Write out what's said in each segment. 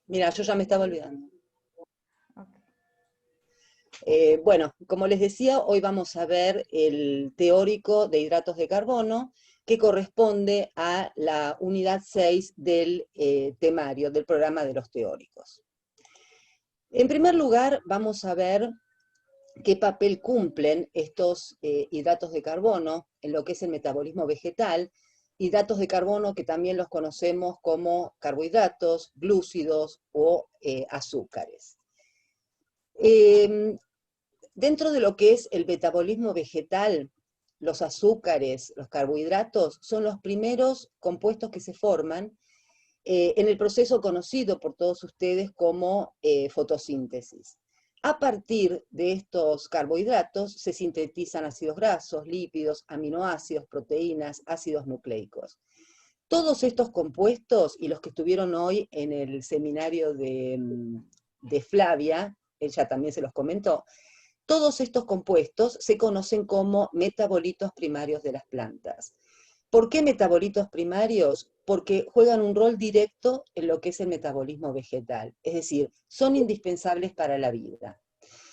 Mira, yo ya me estaba olvidando. Ok. Bueno, como les decía, hoy vamos a ver el teórico de hidratos de carbono, que corresponde a la unidad 6 del temario, del programa de los teóricos. En primer lugar, vamos a ver qué papel cumplen estos hidratos de carbono en lo que es el metabolismo vegetal, hidratos de carbono que también los conocemos como carbohidratos, glúcidos o azúcares. Dentro de lo que es el metabolismo vegetal, los azúcares, los carbohidratos, son los primeros compuestos que se forman en el proceso conocido por todos ustedes como fotosíntesis. A partir de estos carbohidratos se sintetizan ácidos grasos, lípidos, aminoácidos, proteínas, ácidos nucleicos. Todos estos compuestos, y los que estuvieron hoy en el seminario de Flavia, ella también se los comentó, todos estos compuestos se conocen como metabolitos primarios de las plantas. ¿Por qué metabolitos primarios? Porque juegan un rol directo en lo que es el metabolismo vegetal, es decir, son indispensables para la vida.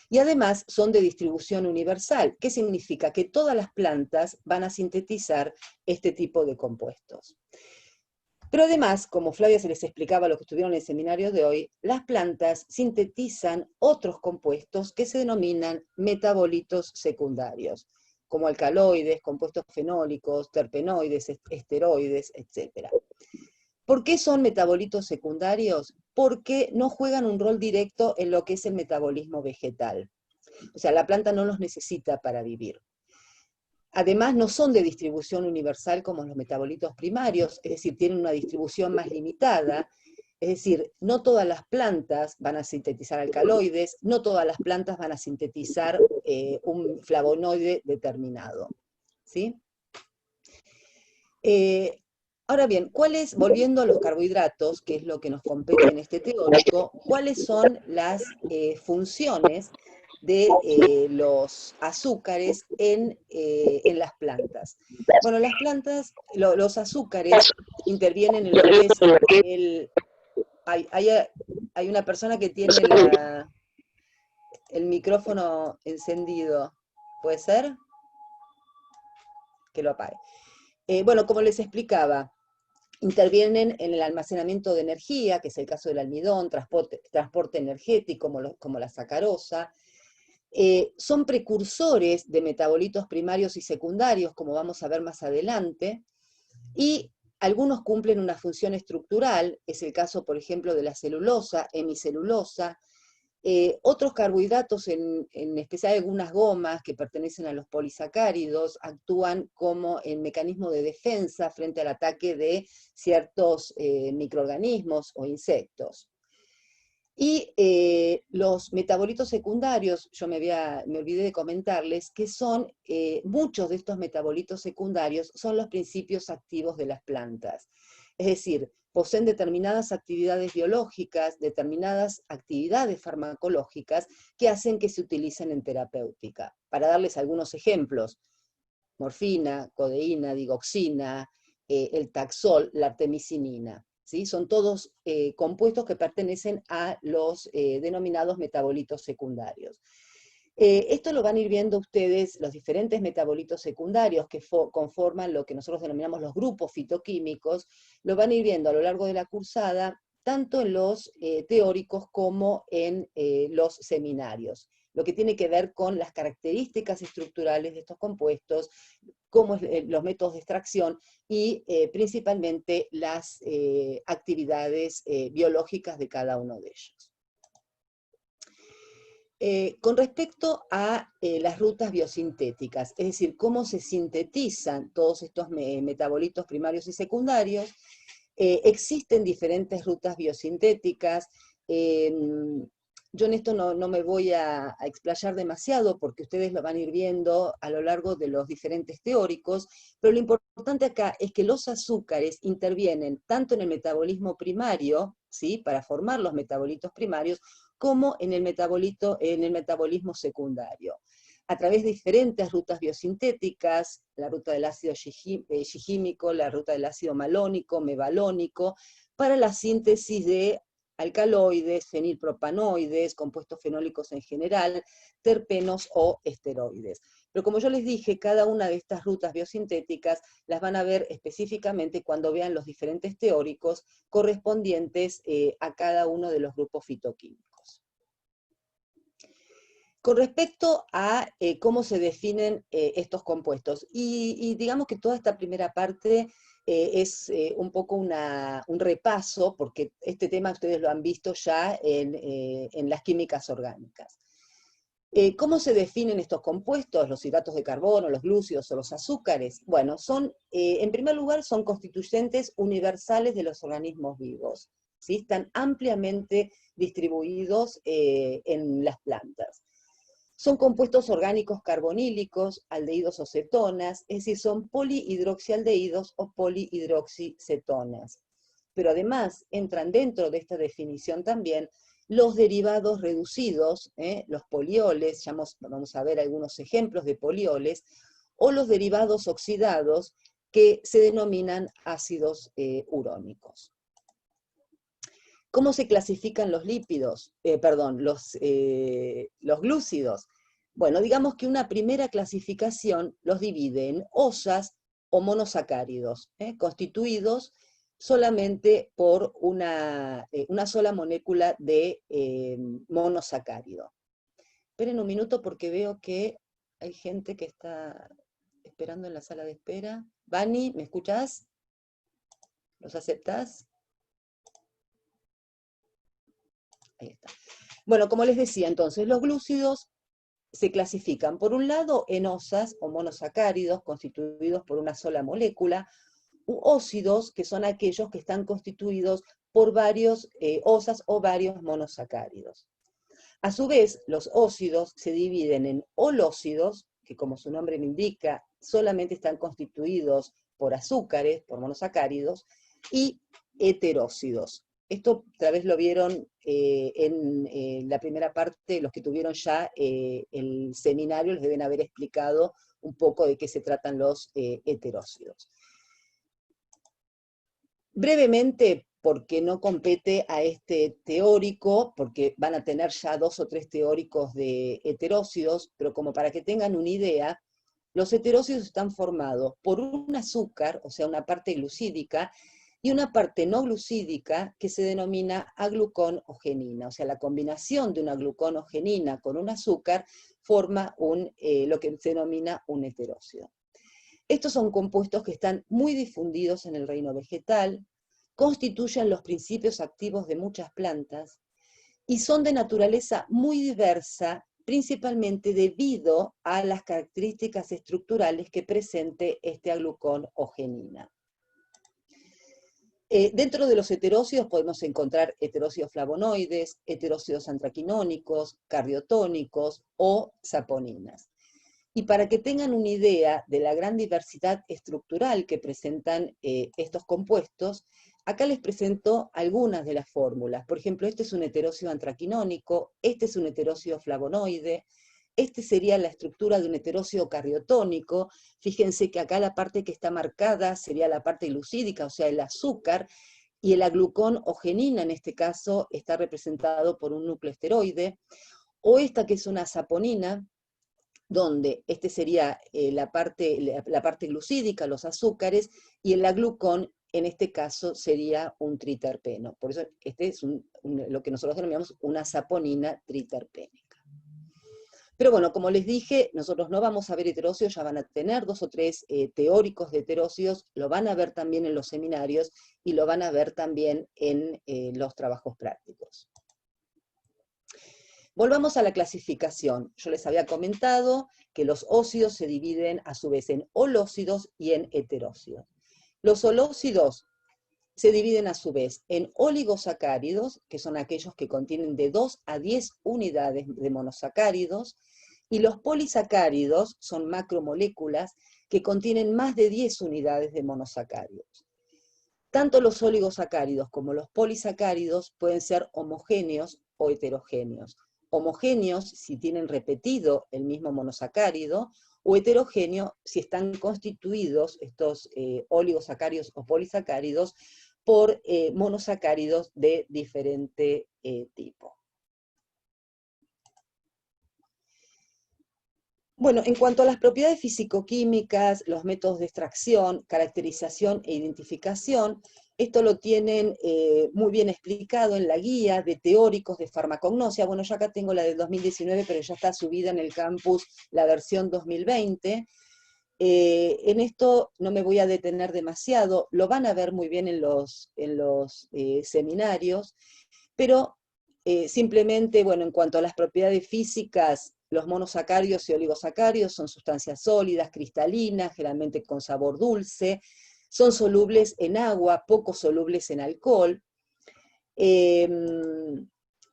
Y además son de distribución universal. ¿Qué significa? Que todas las plantas van a sintetizar este tipo de compuestos. Pero además, como Flavia se les explicaba lo que estuvieron en el seminario de hoy, las plantas sintetizan otros compuestos que se denominan metabolitos secundarios, como alcaloides, compuestos fenólicos, terpenoides, esteroides, etc. ¿Por qué son metabolitos secundarios? Porque no juegan un rol directo en lo que es el metabolismo vegetal. O sea, la planta no los necesita para vivir. Además, no son de distribución universal como los metabolitos primarios, es decir, tienen una distribución más limitada, es decir, no todas las plantas van a sintetizar alcaloides, no todas las plantas van a sintetizar un flavonoide determinado. ¿Sí? Ahora bien, volviendo a los carbohidratos, que es lo que nos compete en este teórico, ¿cuáles son las funciones de los azúcares en las plantas? Bueno, las plantas, los azúcares intervienen en lo que es el... Hay, hay, hay una persona que tiene el micrófono encendido, ¿puede ser? Que lo apague. Bueno, como les explicaba, intervienen en el almacenamiento de energía, que es el caso del almidón, transporte energético, como la sacarosa. Son precursores de metabolitos primarios y secundarios, como vamos a ver más adelante, y algunos cumplen una función estructural, es el caso, por ejemplo, de la celulosa, hemicelulosa. Otros carbohidratos, en especial algunas gomas que pertenecen a los polisacáridos, actúan como el mecanismo de defensa frente al ataque de ciertos microorganismos o insectos. Y los metabolitos secundarios, yo me olvidé de comentarles, que son, muchos de estos metabolitos secundarios son los principios activos de las plantas. Es decir, poseen determinadas actividades biológicas, determinadas actividades farmacológicas que hacen que se utilicen en terapéutica. Para darles algunos ejemplos, morfina, codeína, digoxina, el taxol, la artemisinina. ¿Sí? Son todos compuestos que pertenecen a los denominados metabolitos secundarios. Esto lo van a ir viendo ustedes, los diferentes metabolitos secundarios que conforman lo que nosotros denominamos los grupos fitoquímicos, lo van a ir viendo a lo largo de la cursada, tanto en los teóricos como en los seminarios, lo que tiene que ver con las características estructurales de estos compuestos, cómo es los métodos de extracción y principalmente las actividades biológicas de cada uno de ellos. Con respecto a las rutas biosintéticas, es decir, cómo se sintetizan todos estos metabolitos primarios y secundarios, existen diferentes rutas biosintéticas. Yo en esto no me voy a explayar demasiado porque ustedes lo van a ir viendo a lo largo de los diferentes teóricos, pero lo importante acá es que los azúcares intervienen tanto en el metabolismo primario, ¿sí?, para formar los metabolitos primarios, como en el metabolismo secundario, a través de diferentes rutas biosintéticas, la ruta del ácido shigímico, la ruta del ácido malónico, mevalónico, para la síntesis de alcaloides, fenilpropanoides, compuestos fenólicos en general, terpenos o esteroides. Pero como yo les dije, cada una de estas rutas biosintéticas las van a ver específicamente cuando vean los diferentes teóricos correspondientes a cada uno de los grupos fitoquímicos. Con respecto a cómo se definen estos compuestos, y digamos que toda esta primera parte es un poco un repaso, porque este tema ustedes lo han visto ya en las químicas orgánicas. ¿Cómo se definen estos compuestos, los hidratos de carbono, los glúcidos o los azúcares? Bueno, en primer lugar, son constituyentes universales de los organismos vivos, ¿sí? Están ampliamente distribuidos en las plantas. Son compuestos orgánicos carbonílicos, aldehídos o cetonas, es decir, son polihidroxialdehídos o polihidroxicetonas. Pero además entran dentro de esta definición también los derivados reducidos, los polioles, vamos a ver algunos ejemplos de polioles, o los derivados oxidados que se denominan ácidos urónicos. ¿Cómo se clasifican los lípidos? Los glúcidos. Bueno, digamos que una primera clasificación los divide en osas o monosacáridos, constituidos solamente por una sola molécula de monosacárido. Esperen un minuto porque veo que hay gente que está esperando en la sala de espera. Vani, ¿me escuchás? ¿Los aceptás? Ahí está. Bueno, como les decía, entonces, los glúcidos se clasifican, por un lado, en osas o monosacáridos constituidos por una sola molécula, u óxidos, que son aquellos que están constituidos por varios osas o varios monosacáridos. A su vez, los óxidos se dividen en holóxidos, que como su nombre me indica, solamente están constituidos por azúcares, por monosacáridos, y heteróxidos. Esto tal vez lo vieron en la primera parte, los que tuvieron ya el seminario les deben haber explicado un poco de qué se tratan los heteróxidos. Brevemente, porque no compete a este teórico, porque van a tener ya 2 o 3 teóricos de heteróxidos, pero como para que tengan una idea, los heteróxidos están formados por un azúcar, o sea, una parte glucídica, y una parte no glucídica que se denomina aglucón o genina. O sea, la combinación de una glucón o genina con un azúcar forma lo que se denomina un heteróxido. Estos son compuestos que están muy difundidos en el reino vegetal, constituyen los principios activos de muchas plantas y son de naturaleza muy diversa, principalmente debido a las características estructurales que presente este aglucón o genina. Dentro de los heteróxidos podemos encontrar heteróxidos flavonoides, heteróxidos antraquinónicos, cardiotónicos o saponinas. Y para que tengan una idea de la gran diversidad estructural que presentan estos compuestos, acá les presento algunas de las fórmulas. Por ejemplo, este es un heteróxido antraquinónico, este es un heteróxido flavonoide, este sería la estructura de un heteróxido cardiotónico. Fíjense que acá la parte que está marcada sería la parte glucídica, o sea, el azúcar, y el aglucón o genina, en este caso, está representado por un núcleo esteroide. O esta que es una saponina, donde este sería la parte glucídica, los azúcares, y el aglucón, en este caso, sería un triterpeno. Por eso este es lo que nosotros denominamos una saponina triterpénica. Pero bueno, como les dije, nosotros no vamos a ver heteróxidos, ya van a tener 2 o 3 teóricos de heteróxidos, lo van a ver también en los seminarios y lo van a ver también en los trabajos prácticos. Volvamos a la clasificación. Yo les había comentado que los óxidos se dividen a su vez en holóxidos y en heteróxidos. Los holóxidos se dividen a su vez en oligosacáridos, que son aquellos que contienen de 2 a 10 unidades de monosacáridos, y los polisacáridos son macromoléculas que contienen más de 10 unidades de monosacáridos. Tanto los oligosacáridos como los polisacáridos pueden ser homogéneos o heterogéneos. Homogéneos si tienen repetido el mismo monosacárido, o heterogéneo si están constituidos estos oligosacáridos o polisacáridos por monosacáridos de diferente tipo. Bueno, en cuanto a las propiedades fisicoquímicas, los métodos de extracción, caracterización e identificación, esto lo tienen muy bien explicado en la guía de teóricos de farmacognosia. Bueno, yo acá tengo la del 2019, pero ya está subida en el campus la versión 2020. En esto no me voy a detener demasiado, lo van a ver muy bien en los seminarios, pero simplemente, bueno, en cuanto a las propiedades físicas, los monosacáridos y oligosacáridos son sustancias sólidas, cristalinas, generalmente con sabor dulce, son solubles en agua, poco solubles en alcohol.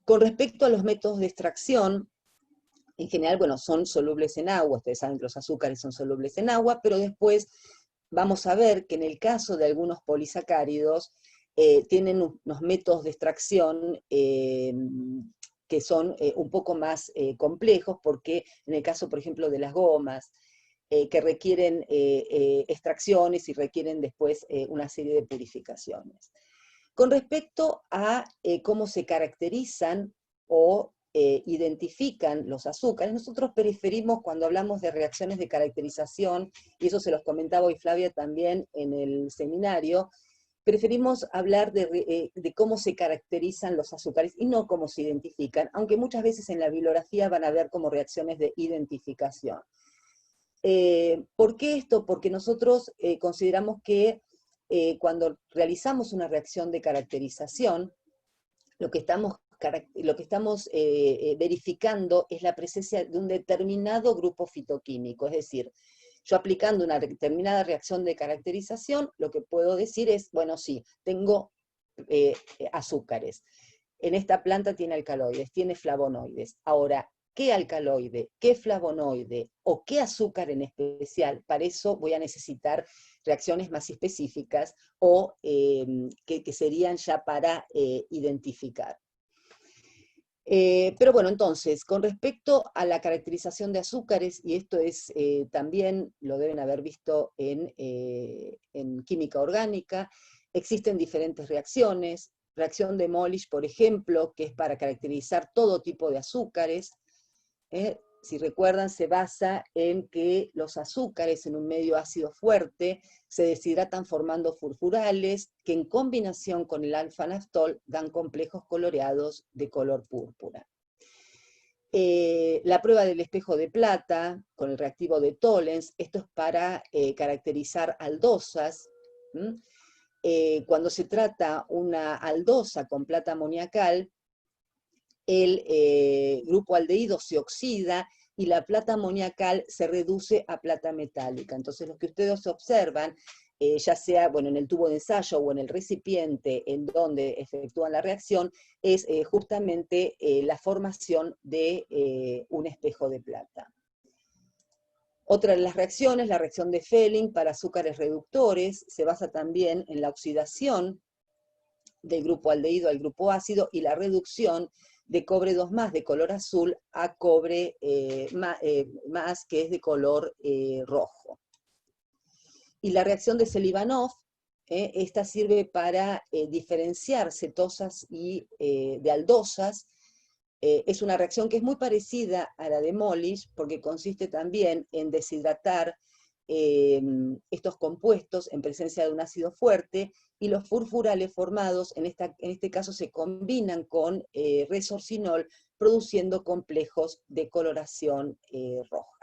Con respecto a los métodos de extracción, en general, bueno, son solubles en agua, ustedes saben que los azúcares son solubles en agua, pero después vamos a ver que en el caso de algunos polisacáridos, tienen unos métodos de extracción que son un poco más complejos, porque en el caso, por ejemplo, de las gomas, que requieren extracciones y requieren después una serie de purificaciones. Con respecto a cómo se caracterizan o identifican los azúcares, nosotros preferimos, cuando hablamos de reacciones de caracterización, y eso se los comentaba hoy Flavia también en el seminario, preferimos hablar de cómo se caracterizan los azúcares y no cómo se identifican, aunque muchas veces en la bibliografía van a ver como reacciones de identificación. ¿Por qué esto? Porque nosotros consideramos que cuando realizamos una reacción de caracterización, lo que estamos verificando es la presencia de un determinado grupo fitoquímico, es decir, yo aplicando una determinada reacción de caracterización, lo que puedo decir es, bueno, sí, tengo azúcares. En esta planta tiene alcaloides, tiene flavonoides. Ahora, ¿qué alcaloide, qué flavonoide o qué azúcar en especial? Para eso voy a necesitar reacciones más específicas o que serían ya para identificar. Pero bueno, entonces, con respecto a la caracterización de azúcares, y esto es también, lo deben haber visto en química orgánica, existen diferentes reacciones. Reacción de Molish, por ejemplo, que es para caracterizar todo tipo de azúcares. Si recuerdan, se basa en que los azúcares en un medio ácido fuerte se deshidratan formando furfurales que en combinación con el alfa-naftol dan complejos coloreados de color púrpura. La prueba del espejo de plata con el reactivo de Tollens, esto es para caracterizar aldosas. Cuando se trata una aldosa con plata amoniacal, el grupo aldehído se oxida y la plata amoniacal se reduce a plata metálica. Entonces lo que ustedes observan, ya sea bueno, en el tubo de ensayo o en el recipiente en donde efectúan la reacción, es justamente la formación de un espejo de plata. Otra de las reacciones, la reacción de Fehling para azúcares reductores, se basa también en la oxidación del grupo aldehído al grupo ácido y la reducción de cobre 2+ de color azul a cobre más que es de color rojo. Y la reacción de Selivanov, esta sirve para diferenciar cetosas y de aldosas. Es una reacción que es muy parecida a la de Molish, porque consiste también en deshidratar estos compuestos en presencia de un ácido fuerte, y los furfurales formados, en este caso, se combinan con resorcinol, produciendo complejos de coloración roja.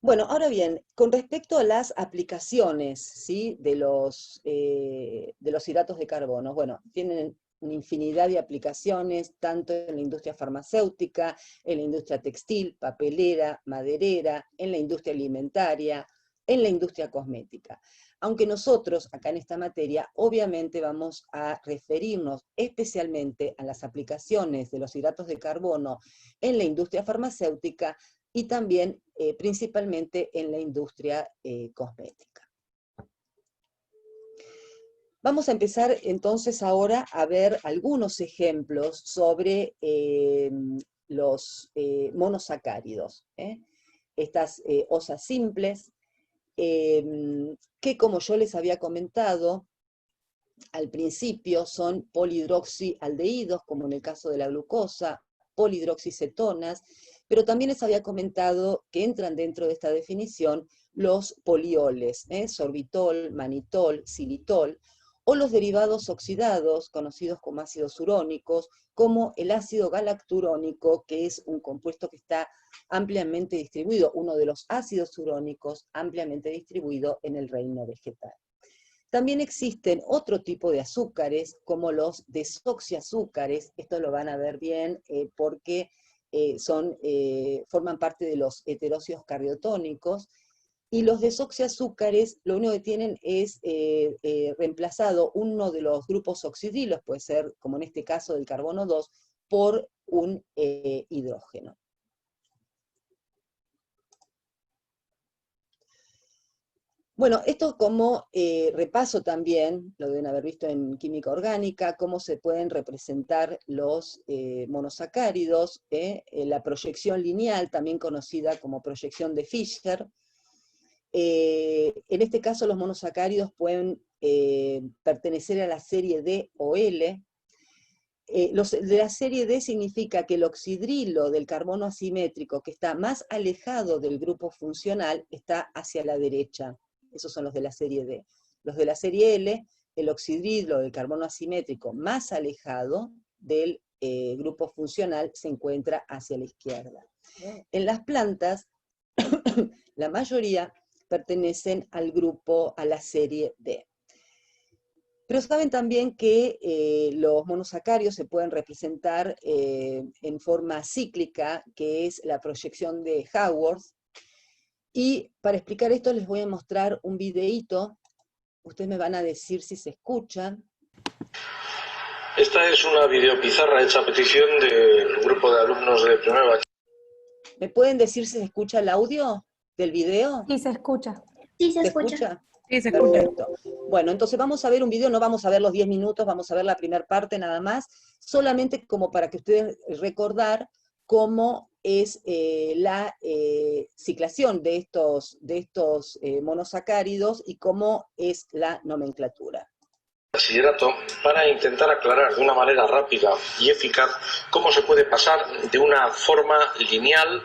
Bueno, ahora bien, con respecto a las aplicaciones, ¿sí?, de los hidratos de carbono, bueno, tienen una infinidad de aplicaciones, tanto en la industria farmacéutica, en la industria textil, papelera, maderera, en la industria alimentaria, en la industria cosmética. Aunque nosotros, acá en esta materia, obviamente vamos a referirnos especialmente a las aplicaciones de los hidratos de carbono en la industria farmacéutica, y también principalmente en la industria cosmética. Vamos a empezar entonces ahora a ver algunos ejemplos sobre los monosacáridos. Estas osas simples, que como yo les había comentado al principio, son polihidroxialdehídos, como en el caso de la glucosa, polihidroxicetonas, pero también les había comentado que entran dentro de esta definición los polioles, sorbitol, manitol, xilitol, o los derivados oxidados, conocidos como ácidos urónicos, como el ácido galacturónico, que es un compuesto que está ampliamente distribuido, uno de los ácidos urónicos ampliamente distribuido en el reino vegetal. También existen otro tipo de azúcares, como los desoxiazúcares. Esto lo van a ver bien porque forman parte de los heteróxidos cardiotónicos, y los desoxiazúcares lo único que tienen es reemplazado uno de los grupos oxidilos, puede ser, como en este caso del carbono 2, por un hidrógeno. Bueno, esto como repaso también, lo deben haber visto en química orgánica, cómo se pueden representar los monosacáridos, la proyección lineal, también conocida como proyección de Fischer. En este caso los monosacáridos pueden pertenecer a la serie D o L. Los de la serie D significa que el oxidrilo del carbono asimétrico, que está más alejado del grupo funcional, está hacia la derecha. Esos son los de la serie D. Los de la serie L, el oxidrilo del carbono asimétrico más alejado del grupo funcional se encuentra hacia la izquierda. En las plantas, la mayoría pertenecen al grupo, a la serie D. Pero saben también que los monosacáridos se pueden representar en forma cíclica, que es la proyección de Haworth. Y para explicar esto les voy a mostrar un videíto. Ustedes me van a decir si se escuchan. Esta es una videopizarra hecha a petición del grupo de alumnos de primer bachillerato. ¿Me pueden decir si se escucha el audio del video? Sí, se escucha. Sí, se ¿Se escucha. escucha? Sí, se escucha. Perfecto. Bueno, entonces vamos a ver un video, no vamos a ver los 10 minutos, vamos a ver la primera parte nada más, solamente como para que ustedes recordar cómo es la ciclación de estos monosacáridos y cómo es la nomenclatura. Bachillerato para intentar aclarar de una manera rápida y eficaz cómo se puede pasar de una forma lineal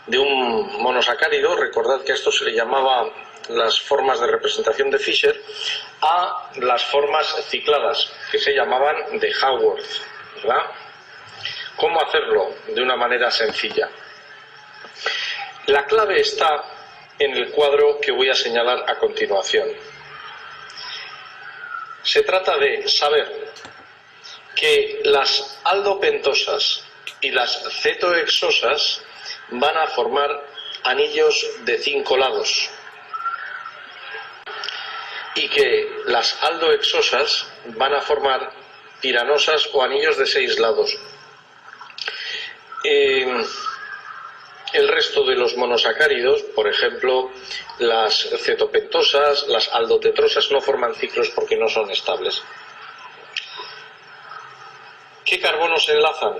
de un monosacárido, recordad que a esto se le llamaba las formas de representación de Fischer, a las formas cicladas, que se llamaban de Haworth, ¿verdad? ¿Cómo hacerlo de una manera sencilla? La clave está en el cuadro que voy a señalar a continuación. Se trata de saber que las aldopentosas y las cetohexosas van a formar anillos de 5 lados y que las aldohexosas van a formar piranosas o anillos de 6 lados. El resto de los monosacáridos, por ejemplo, las cetopentosas, las aldotetrosas, no forman ciclos porque no son estables. ¿Qué carbonos se enlazan?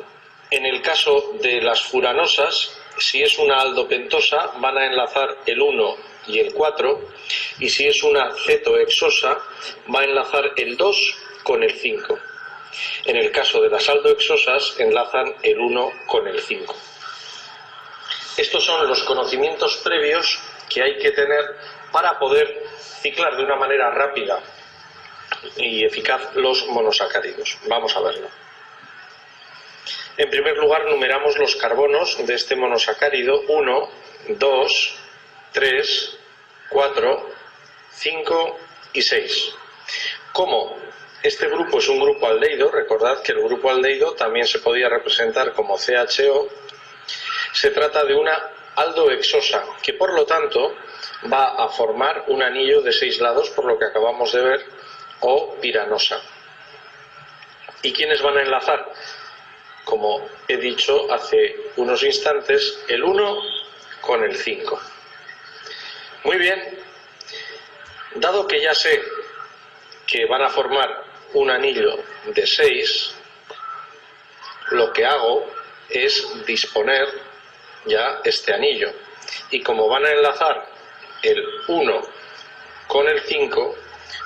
En el caso de las furanosas, si es una aldopentosa, van a enlazar el 1 y el 4, y si es una cetohexosa, va a enlazar el 2 con el 5. En el caso de las aldohexosas, enlazan el 1 con el 5. Estos son los conocimientos previos que hay que tener para poder ciclar de una manera rápida y eficaz los monosacáridos. Vamos a verlo. En primer lugar, numeramos los carbonos de este monosacárido: 1, 2, 3, 4, 5 y 6. Como este grupo es un grupo aldehído, recordad que el grupo aldehído también se podía representar como CHO, se trata de una aldohexosa, que por lo tanto va a formar un anillo de 6 lados, por lo que acabamos de ver, o piranosa. ¿Y quiénes van a enlazar? Como he dicho hace unos instantes, el 1 con el 5. Muy bien, dado que ya sé que van a formar un anillo de 6, lo que hago es disponer ya este anillo. Y como van a enlazar el 1 con el 5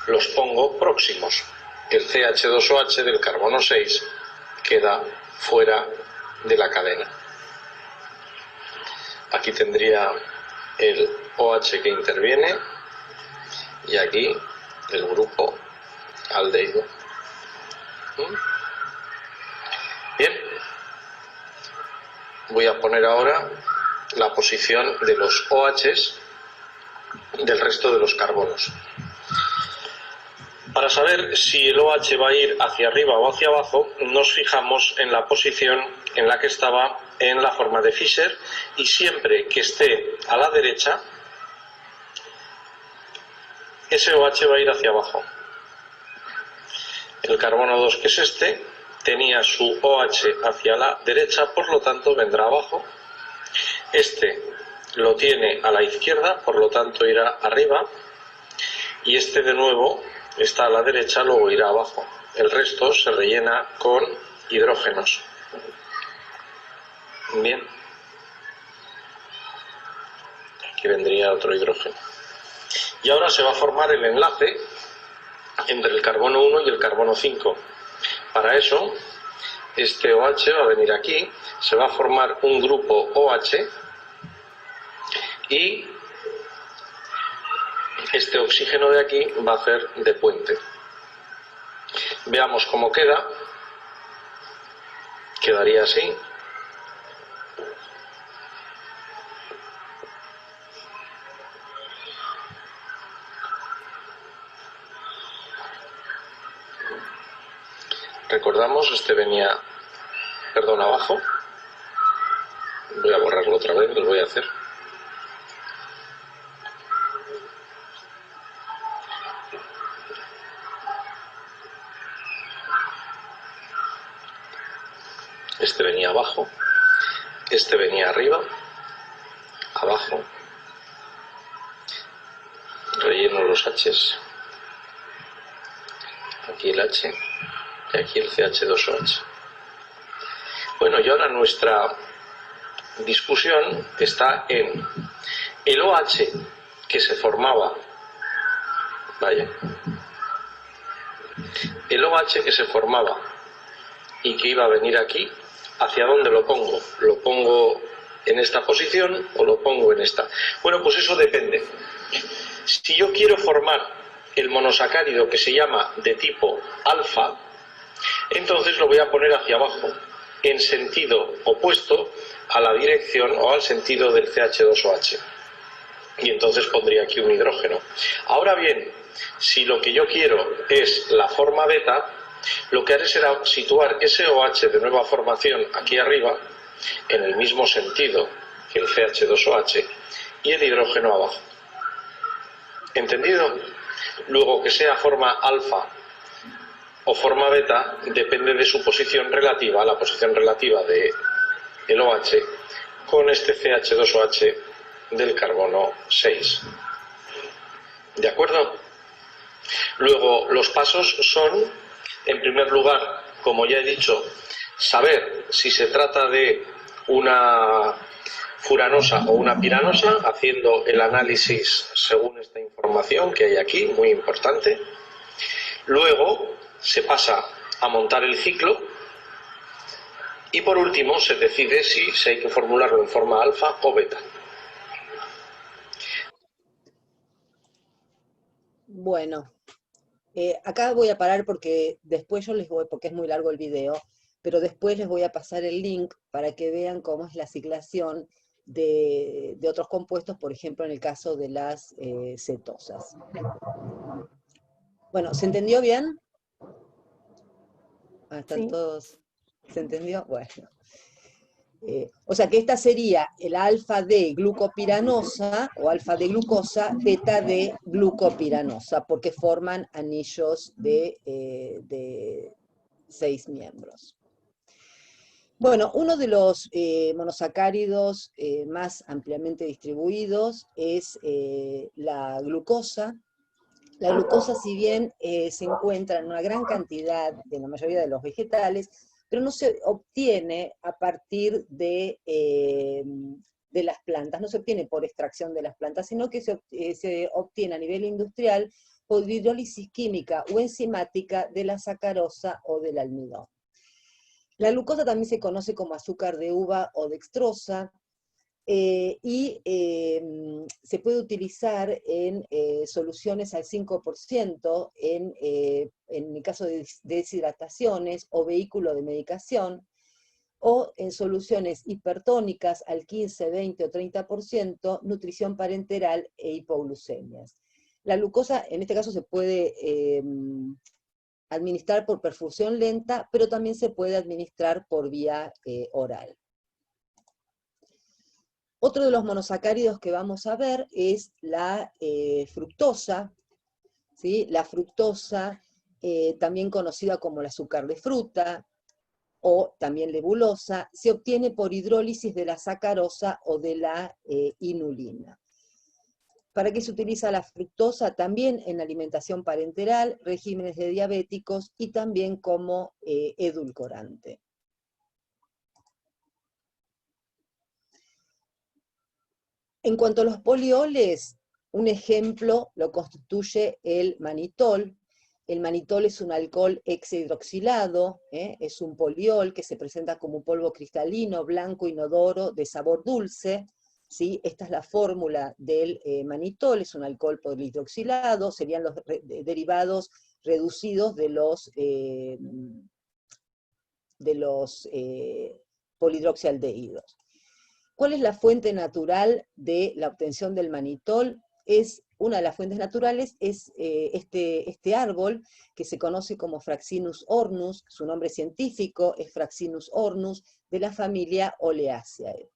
los pongo próximos. El CH2OH del carbono 6 queda fuera de la cadena. Aquí tendría el OH que interviene y aquí el grupo aldehído. Bien, voy a poner ahora la posición de los OHs del resto de los carbonos. Para saber si el OH va a ir hacia arriba o hacia abajo, nos fijamos en la posición en la que estaba en la forma de Fischer, y siempre que esté a la derecha, ese OH va a ir hacia abajo. El carbono 2, que es este, tenía su OH hacia la derecha, por lo tanto vendrá abajo. Este lo tiene a la izquierda, por lo tanto irá arriba. Y este de nuevo está a la derecha, luego irá abajo. El resto se rellena con hidrógenos. Bien. Aquí vendría otro hidrógeno. Y ahora se va a formar el enlace entre el carbono 1 y el carbono 5. Para eso, este OH va a venir aquí, se va a formar un grupo OH y este oxígeno de aquí va a hacer de puente. Veamos cómo queda. Quedaría así. Recordamos, este venía, perdón, abajo. Voy a borrarlo otra vez, lo voy a hacer. Este venía abajo, este venía arriba, abajo, relleno los H's, aquí el H y aquí el CH2OH. Bueno, y ahora nuestra discusión está en el OH que se formaba, vaya, el OH que se formaba y que iba a venir aquí, ¿hacia dónde lo pongo? ¿Lo pongo en esta posición o lo pongo en esta? Bueno, pues eso depende. Si yo quiero formar el monosacárido que se llama de tipo alfa, entonces lo voy a poner hacia abajo, en sentido opuesto a la dirección o al sentido del CH2OH. Y entonces pondría aquí un hidrógeno. Ahora bien, si lo que yo quiero es la forma beta, lo que haré será situar ese OH de nueva formación aquí arriba, en el mismo sentido que el CH2OH, y el hidrógeno abajo. ¿Entendido? Luego, que sea forma alfa o forma beta depende de su posición relativa, la posición relativa del OH con este CH2OH del carbono 6. ¿De acuerdo? Luego, los pasos son, en primer lugar, como ya he dicho, saber si se trata de una furanosa o una piranosa, haciendo el análisis según esta información que hay aquí, muy importante. Luego se pasa a montar el ciclo y por último se decide si hay que formularlo en forma alfa o beta. Bueno, acá voy a parar porque después yo les voy, porque es muy largo el video, pero después les voy a pasar el link para que vean cómo es la ciclación de otros compuestos, por ejemplo en el caso de las cetosas. Bueno, ¿se entendió bien? ¿Están Sí. todos? ¿Se entendió? Bueno. O sea que esta sería el alfa de glucopiranosa o alfa de glucosa, beta de glucopiranosa, porque forman anillos de 6 miembros. Bueno, uno de los monosacáridos más ampliamente distribuidos es la glucosa. La glucosa, si bien se encuentra en una gran cantidad de la mayoría de los vegetales, pero no se obtiene a partir de de las plantas, no se obtiene por extracción de las plantas, sino que se obtiene a nivel industrial por hidrólisis química o enzimática de la sacarosa o del almidón. La glucosa también se conoce como azúcar de uva o dextrosa, y se puede utilizar en soluciones al 5% en el caso de deshidrataciones o vehículo de medicación, o en soluciones hipertónicas al 15, 20 o 30%, nutrición parenteral e hipoglucemias. La glucosa en este caso se puede administrar por perfusión lenta, pero también se puede administrar por vía oral. Otro de los monosacáridos que vamos a ver es la fructosa, ¿sí? La fructosa, también conocida como el azúcar de fruta, o también lebulosa, se obtiene por hidrólisis de la sacarosa o de la inulina. ¿Para qué se utiliza la fructosa? También en alimentación parenteral, regímenes de diabéticos y también como edulcorante. En cuanto a los polioles, un ejemplo lo constituye el manitol. El manitol es un alcohol hexahidroxilado, es un poliol que se presenta como un polvo cristalino, blanco, inodoro, de sabor dulce. ¿Sí? Esta es la fórmula del manitol, es un alcohol polihidroxilado, serían los derivados reducidos de los polihidroxialdehídos. ¿Cuál es la fuente natural de la obtención del manitol? Una de las fuentes naturales es este árbol que se conoce como Fraxinus ornus, su nombre científico es Fraxinus ornus, de la familia Oleaceae.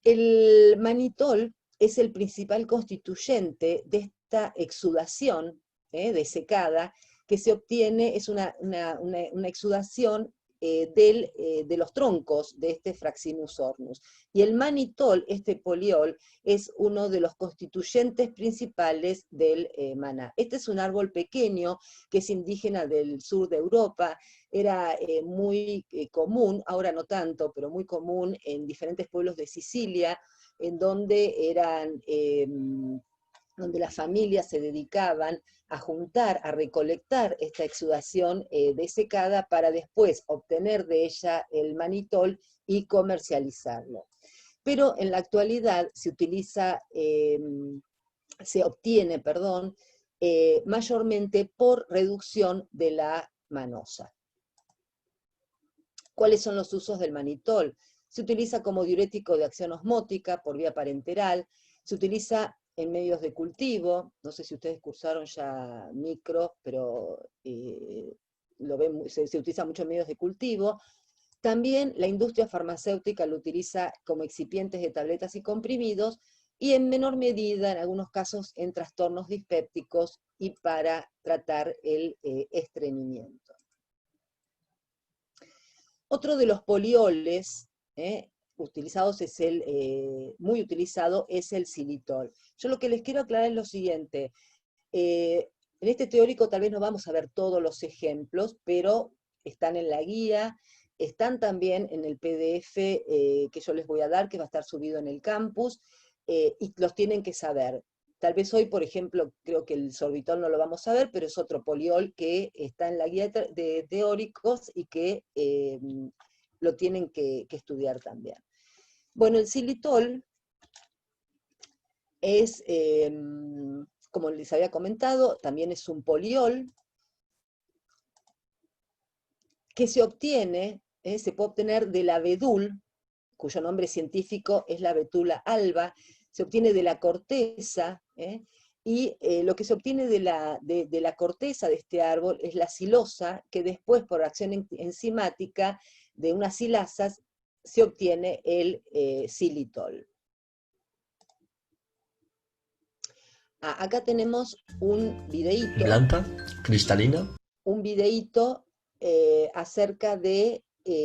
El manitol es el principal constituyente de esta exudación desecada que se obtiene, es una exudación de los troncos de este Fraxinus ornus. Y el manitol, este poliol, es uno de los constituyentes principales del maná. Este es un árbol pequeño que es indígena del sur de Europa, era muy común, ahora no tanto, pero muy común en diferentes pueblos de Sicilia, en donde donde las familias se dedicaban a juntar, a recolectar esta exudación desecada para después obtener de ella el manitol y comercializarlo. Pero en la actualidad se obtiene, mayormente por reducción de la manosa. ¿Cuáles son los usos del manitol? Se utiliza como diurético de acción osmótica por vía parenteral, se utiliza en medios de cultivo, no sé si ustedes cursaron ya micro, pero se utiliza mucho en medios de cultivo. También la industria farmacéutica lo utiliza como excipientes de tabletas y comprimidos, y en menor medida, en algunos casos, en trastornos dispépticos y para tratar el estreñimiento. Otro de los polioles utilizados muy utilizado es el xilitol. Yo lo que les quiero aclarar es lo siguiente. En este teórico tal vez no vamos a ver todos los ejemplos, pero están en la guía, están también en el PDF que yo les voy a dar, que va a estar subido en el campus, y los tienen que saber. Tal vez hoy, por ejemplo, creo que el sorbitol no lo vamos a ver, pero es otro poliol que está en la guía de teóricos y que lo tienen que estudiar también. Bueno, el xilitol es, como les había comentado, también es un poliol que se obtiene, se puede obtener del abedul, cuyo nombre científico es la Betula alba, se obtiene de la corteza, y lo que se obtiene de la corteza de este árbol es la silosa, que después por acción enzimática de unas silasas se obtiene el xilitol. Acá tenemos un videíto. Blanca, cristalina. Un videíto acerca de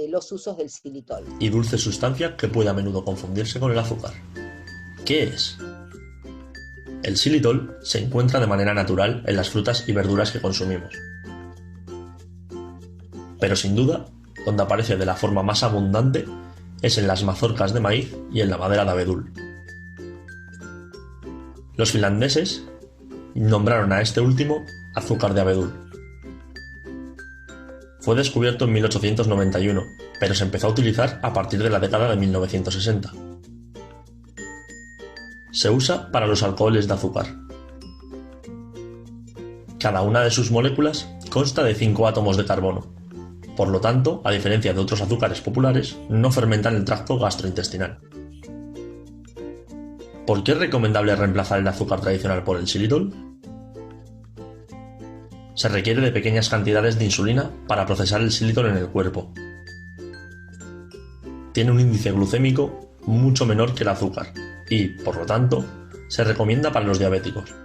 los usos del xilitol. Y dulce sustancia que puede a menudo confundirse con el azúcar. ¿Qué es? El xilitol se encuentra de manera natural en las frutas y verduras que consumimos. Pero sin duda, donde aparece de la forma más abundante es en las mazorcas de maíz y en la madera de abedul. Los finlandeses nombraron a este último azúcar de abedul. Fue descubierto en 1891, pero se empezó a utilizar a partir de la década de 1960. Se usa para los alcoholes de azúcar. Cada una de sus moléculas consta de 5 átomos de carbono. Por lo tanto, a diferencia de otros azúcares populares, no fermentan el tracto gastrointestinal. ¿Por qué es recomendable reemplazar el azúcar tradicional por el xilitol? Se requiere de pequeñas cantidades de insulina para procesar el xilitol en el cuerpo. Tiene un índice glucémico mucho menor que el azúcar y, por lo tanto, se recomienda para los diabéticos.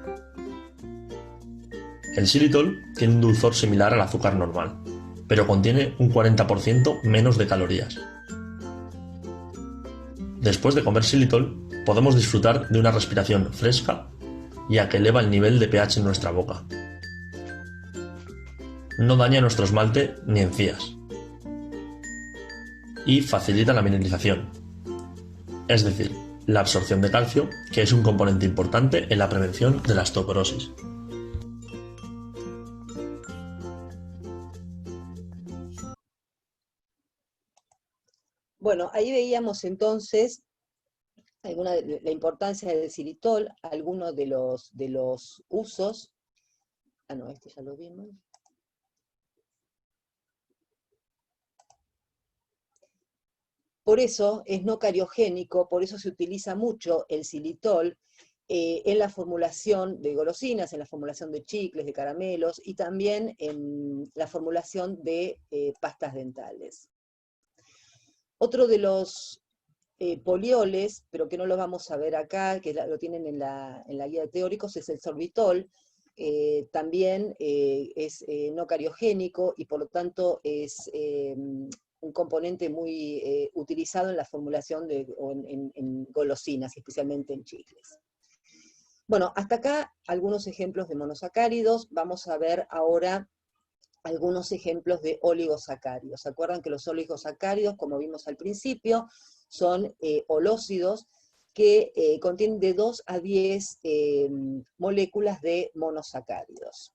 El xilitol tiene un dulzor similar al azúcar normal, pero contiene un 40% menos de calorías. Después de comer xilitol, podemos disfrutar de una respiración fresca, ya que eleva el nivel de pH en nuestra boca. No daña nuestro esmalte ni encías. Y facilita la mineralización, es decir, la absorción de calcio, que es un componente importante en la prevención de la osteoporosis. Bueno, ahí veíamos entonces la importancia del xilitol, algunos de los usos. Ah, no, este ya lo vimos. Por eso es no cariogénico, por eso se utiliza mucho el xilitol en la formulación de golosinas, en la formulación de chicles, de caramelos, y también en la formulación de pastas dentales. Otro de los polioles, pero que no lo vamos a ver acá, que lo tienen en la guía de teóricos, es el sorbitol. También es no cariogénico y por lo tanto es un componente muy utilizado en la formulación en golosinas, especialmente en chicles. Bueno, hasta acá algunos ejemplos de monosacáridos. Vamos a ver ahora algunos ejemplos de oligosacáridos. ¿Se acuerdan que los oligosacáridos, como vimos al principio, son olócidos que contienen de 2 a 10 moléculas de monosacáridos.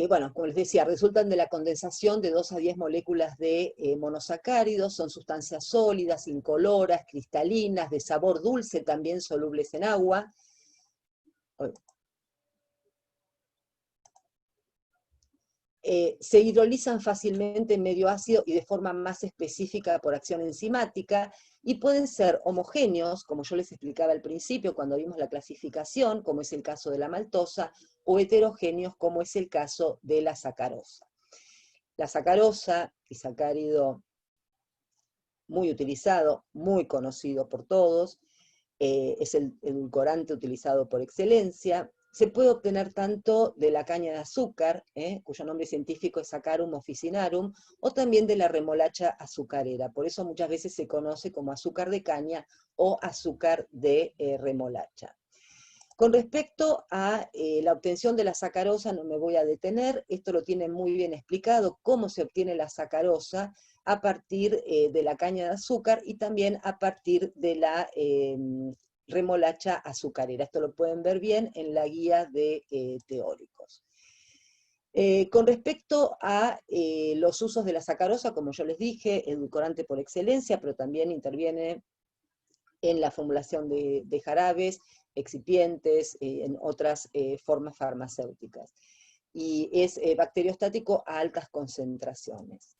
Bueno, como les decía, resultan de la condensación de 2 a 10 moléculas de monosacáridos, son sustancias sólidas, incoloras, cristalinas, de sabor dulce, también solubles en agua. Se hidrolizan fácilmente en medio ácido y de forma más específica por acción enzimática, y pueden ser homogéneos, como yo les explicaba al principio cuando vimos la clasificación, como es el caso de la maltosa, o heterogéneos, como es el caso de la sacarosa. La sacarosa, disacárido muy utilizado, muy conocido por todos, es el edulcorante utilizado por excelencia. Se puede obtener tanto de la caña de azúcar, cuyo nombre científico es Saccharum officinarum, o también de la remolacha azucarera. Por eso muchas veces se conoce como azúcar de caña o azúcar de remolacha. Con respecto a la obtención de la sacarosa, no me voy a detener, esto lo tiene muy bien explicado, cómo se obtiene la sacarosa a partir de la caña de azúcar y también a partir de la remolacha azucarera. Esto lo pueden ver bien en la guía de teóricos. Con respecto a los usos de la sacarosa, como yo les dije, edulcorante por excelencia, pero también interviene en la formulación de jarabes, excipientes, en otras formas farmacéuticas. Y es bacteriostático a altas concentraciones.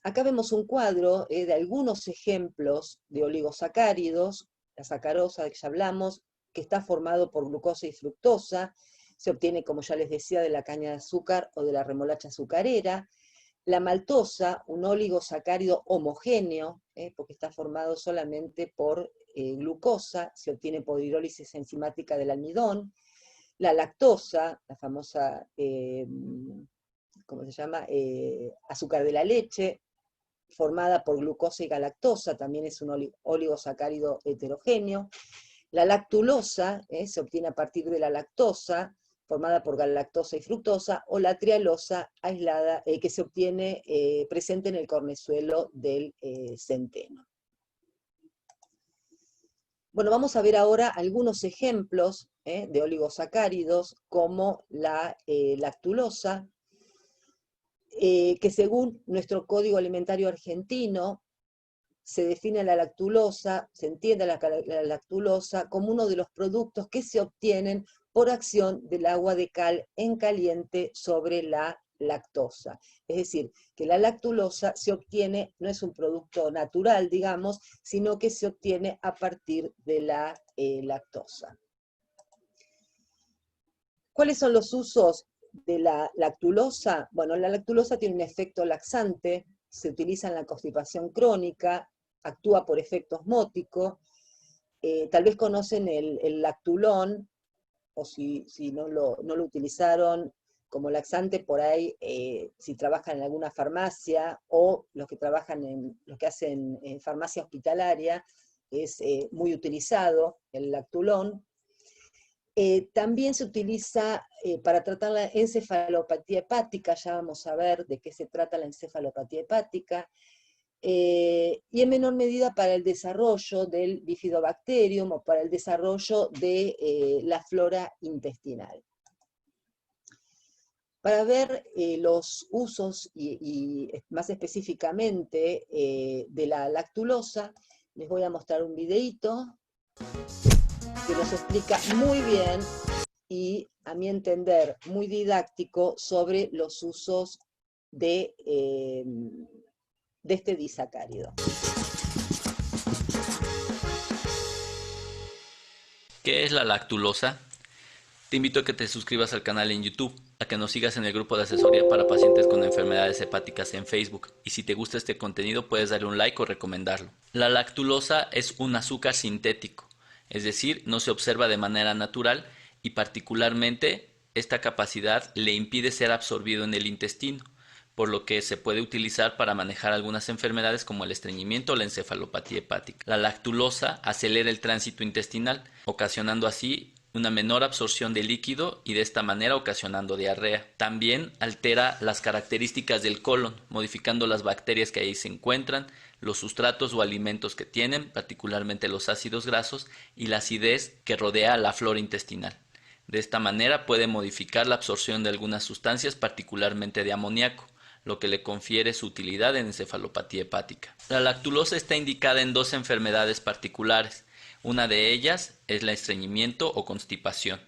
Acá vemos un cuadro de algunos ejemplos de oligosacáridos, la sacarosa de que ya hablamos, que está formado por glucosa y fructosa, se obtiene, como ya les decía, de la caña de azúcar o de la remolacha azucarera. La maltosa, un oligosacárido homogéneo, porque está formado solamente por glucosa, se obtiene por hidrólisis enzimática del almidón. La lactosa, la famosa, ¿cómo se llama? Azúcar de la leche, formada por glucosa y galactosa, también es un oligosacárido heterogéneo. La lactulosa se obtiene a partir de la lactosa, formada por galactosa y fructosa, o la trialosa aislada, que se obtiene presente en el cornezuelo del centeno. Bueno, vamos a ver ahora algunos ejemplos de oligosacáridos, como la lactulosa, que según nuestro Código Alimentario Argentino, se define la lactulosa, se entiende la lactulosa como uno de los productos que se obtienen por acción del agua de cal en caliente sobre la lactosa. Es decir, que la lactulosa se obtiene, no es un producto natural, digamos, sino que se obtiene a partir de la lactosa. ¿Cuáles son los usos de la lactulosa? Bueno, la lactulosa tiene un efecto laxante, se utiliza en la constipación crónica, actúa por efecto osmótico, tal vez conocen el lactulón, o si no lo utilizaron como laxante por ahí, si trabajan en alguna farmacia, o los que trabajan los que hacen farmacia hospitalaria, es muy utilizado el lactulón. También se utiliza para tratar la encefalopatía hepática, ya vamos a ver de qué se trata la encefalopatía hepática, y en menor medida para el desarrollo del bifidobacterium o para el desarrollo de la flora intestinal. Para ver los usos y más específicamente de la lactulosa, les voy a mostrar un videíto que nos explica muy bien y, a mi entender, muy didáctico sobre los usos de este disacárido. ¿Qué es la lactulosa? Te invito a que te suscribas al canal en YouTube, a que nos sigas en el grupo de asesoría para pacientes con enfermedades hepáticas en Facebook, y si te gusta este contenido puedes darle un like o recomendarlo. La lactulosa es un azúcar sintético, es decir, no se observa de manera natural y particularmente esta capacidad le impide ser absorbido en el intestino, por lo que se puede utilizar para manejar algunas enfermedades como el estreñimiento o la encefalopatía hepática. La lactulosa acelera el tránsito intestinal, ocasionando así una menor absorción de líquido y de esta manera ocasionando diarrea. También altera las características del colon, modificando las bacterias que ahí se encuentran, los sustratos o alimentos que tienen, particularmente los ácidos grasos, y la acidez que rodea la flora intestinal. De esta manera puede modificar la absorción de algunas sustancias, particularmente de amoníaco, lo que le confiere su utilidad en encefalopatía hepática. La lactulosa está indicada en dos enfermedades particulares. Una de ellas es el estreñimiento o constipación.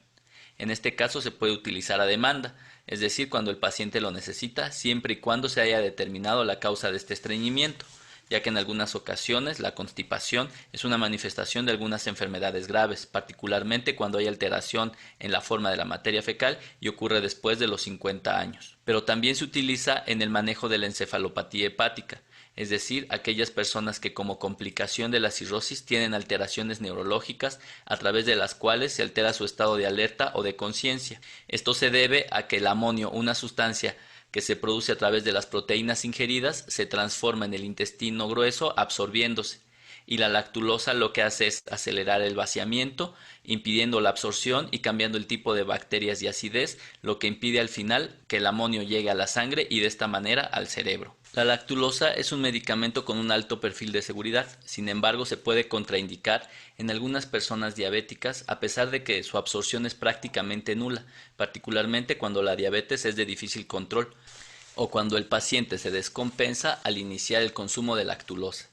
En este caso se puede utilizar a demanda, es decir, cuando el paciente lo necesita, siempre y cuando se haya determinado la causa de este estreñimiento, ya que en algunas ocasiones la constipación es una manifestación de algunas enfermedades graves, particularmente cuando hay alteración en la forma de la materia fecal y ocurre después de los 50 años. Pero también se utiliza en el manejo de la encefalopatía hepática, es decir, aquellas personas que como complicación de la cirrosis tienen alteraciones neurológicas a través de las cuales se altera su estado de alerta o de conciencia. Esto se debe a que el amonio, una sustancia que se produce a través de las proteínas ingeridas, se transforma en el intestino grueso absorbiéndose, y la lactulosa lo que hace es acelerar el vaciamiento, impidiendo la absorción y cambiando el tipo de bacterias y acidez, lo que impide al final que el amonio llegue a la sangre y de esta manera al cerebro. La lactulosa es un medicamento con un alto perfil de seguridad, sin embargo se puede contraindicar en algunas personas diabéticas a pesar de que su absorción es prácticamente nula, particularmente cuando la diabetes es de difícil control o cuando el paciente se descompensa al iniciar el consumo de lactulosa.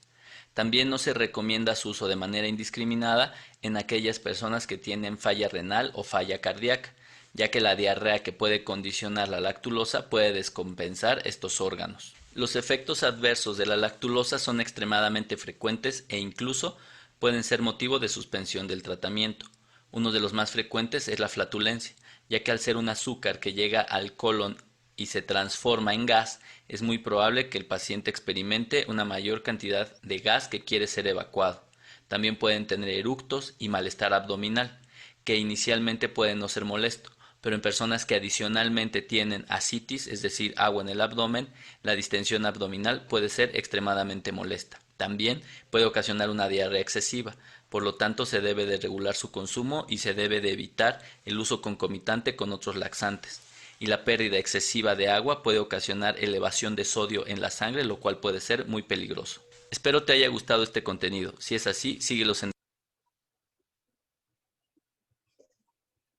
También no se recomienda su uso de manera indiscriminada en aquellas personas que tienen falla renal o falla cardíaca, ya que la diarrea que puede condicionar la lactulosa puede descompensar estos órganos. Los efectos adversos de la lactulosa son extremadamente frecuentes e incluso pueden ser motivo de suspensión del tratamiento. Uno de los más frecuentes es la flatulencia, ya que al ser un azúcar que llega al colon y se transforma en gas, es muy probable que el paciente experimente una mayor cantidad de gas que quiere ser evacuado. También pueden tener eructos y malestar abdominal, que inicialmente puede no ser molesto, pero en personas que adicionalmente tienen ascitis, es decir, agua en el abdomen, la distensión abdominal puede ser extremadamente molesta. También puede ocasionar una diarrea excesiva, Por lo tanto, se debe de regular su consumo y se debe de evitar el uso concomitante con otros laxantes. Y la pérdida excesiva de agua puede ocasionar elevación de sodio en la sangre, lo cual puede ser muy peligroso. Espero te haya gustado este contenido. Si es así, síguelos en...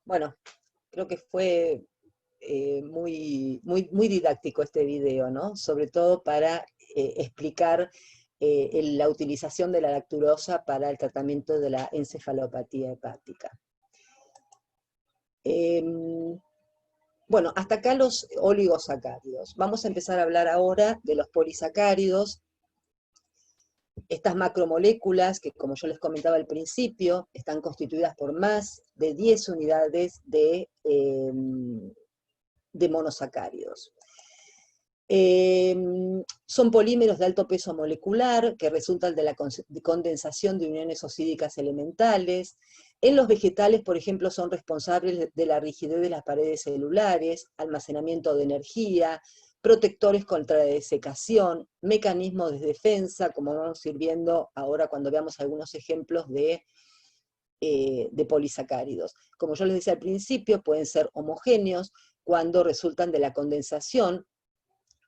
Bueno, creo que fue muy didáctico este video, ¿no? Sobre todo para explicar la utilización de la lactulosa para el tratamiento de la encefalopatía hepática. Bueno, hasta acá los oligosacáridos. Vamos a empezar a hablar ahora de los polisacáridos. Estas macromoléculas, que como yo les comentaba al principio, están constituidas por más de 10 unidades de monosacáridos. Son polímeros de alto peso molecular que resultan de la condensación de uniones oxídicas elementales. En los vegetales, por ejemplo, son responsables de la rigidez de las paredes celulares, almacenamiento de energía, protectores contra la desecación, mecanismos de defensa, como vamos a ir viendo ahora cuando veamos algunos ejemplos de polisacáridos. Como yo les decía al principio, pueden ser homogéneos cuando resultan de la condensación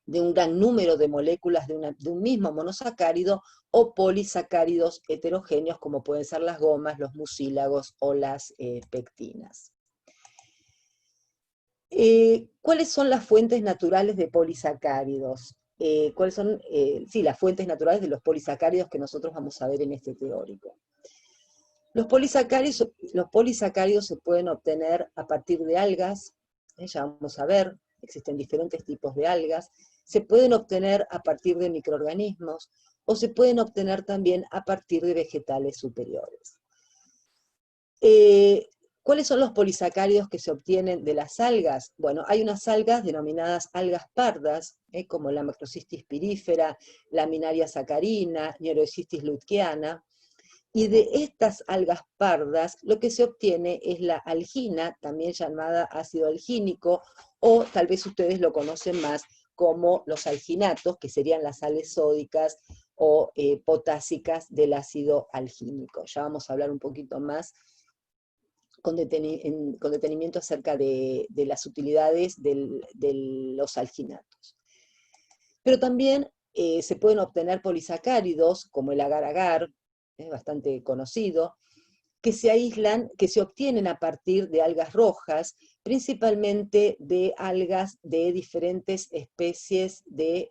de un gran número de moléculas de un mismo monosacárido, o polisacáridos heterogéneos, como pueden ser las gomas, los mucílagos o las pectinas. ¿Cuáles son las fuentes naturales de polisacáridos? ¿Cuáles son las fuentes naturales de los polisacáridos que nosotros vamos a ver en este teórico? Los polisacáridos se pueden obtener a partir de algas, ya vamos a ver, existen diferentes tipos de algas, se pueden obtener a partir de microorganismos, o se pueden obtener también a partir de vegetales superiores. ¿Cuáles son los polisacáridos que se obtienen de las algas? Bueno, hay unas algas denominadas algas pardas, como la Macrocystis pirífera, Laminaria sacarina, Nereocystis lutkiana, y de estas algas pardas lo que se obtiene es la algina, también llamada ácido algínico, o tal vez ustedes lo conocen más como los alginatos, que serían las sales sódicas o potásicas del ácido algínico. Ya vamos a hablar un poquito más con detenimiento acerca de las utilidades de los alginatos. Pero también se pueden obtener polisacáridos, como el agar-agar, es bastante conocido, que se aíslan, que se obtienen a partir de algas rojas, principalmente de algas de diferentes especies del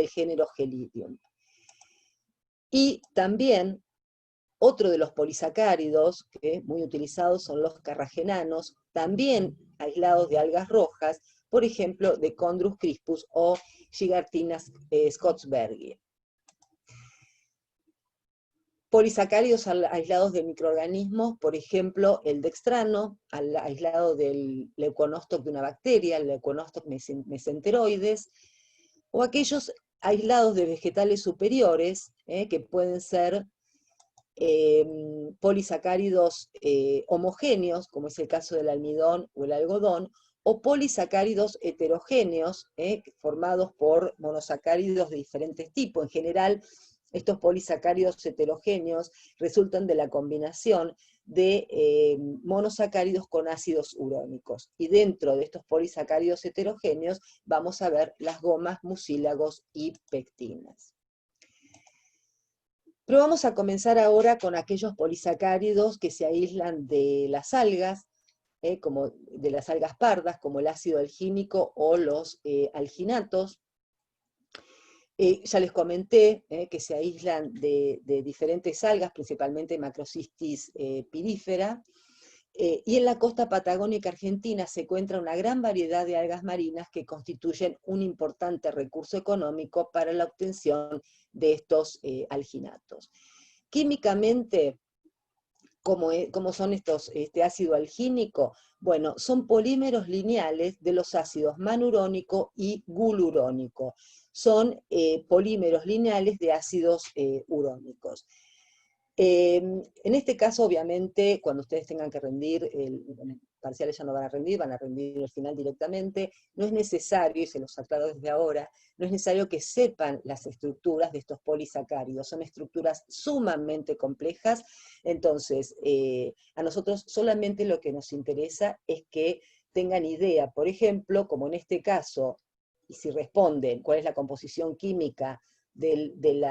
género Gelidium. Y también otro de los polisacáridos, que es muy utilizado, son los carragenanos, también aislados de algas rojas, por ejemplo, de Chondrus crispus o Gigartina scottsbergii. Polisacáridos aislados de microorganismos, por ejemplo, el dextrano, aislado del leuconostoc de una bacteria, el leuconostoc mesenteroides, o aquellos aislados de vegetales superiores, que pueden ser polisacáridos homogéneos, como es el caso del almidón o el algodón, o polisacáridos heterogéneos, formados por monosacáridos de diferentes tipos. En general, estos polisacáridos heterogéneos resultan de la combinación de monosacáridos con ácidos urónicos. Y dentro de estos polisacáridos heterogéneos vamos a ver las gomas, mucílagos y pectinas. Pero vamos a comenzar ahora con aquellos polisacáridos que se aíslan de las algas, como de las algas pardas, como el ácido algínico o los alginatos. Ya les comenté que se aíslan de diferentes algas, principalmente Macrocystis pirífera, y en la costa patagónica argentina se encuentra una gran variedad de algas marinas que constituyen un importante recurso económico para la obtención de estos alginatos. Químicamente, ¿cómo son este ácido algínico? Bueno, son polímeros lineales de los ácidos manurónico y gulurónico. Son polímeros lineales de ácidos urónicos. En este caso, obviamente, cuando ustedes tengan que rendir, parciales ya no van a rendir el final directamente, no es necesario, y se los aclaro desde ahora, no es necesario que sepan las estructuras de estos polisacáridos, son estructuras sumamente complejas, entonces a nosotros solamente lo que nos interesa es que tengan idea, por ejemplo, como en este caso, y si responden cuál es la composición química del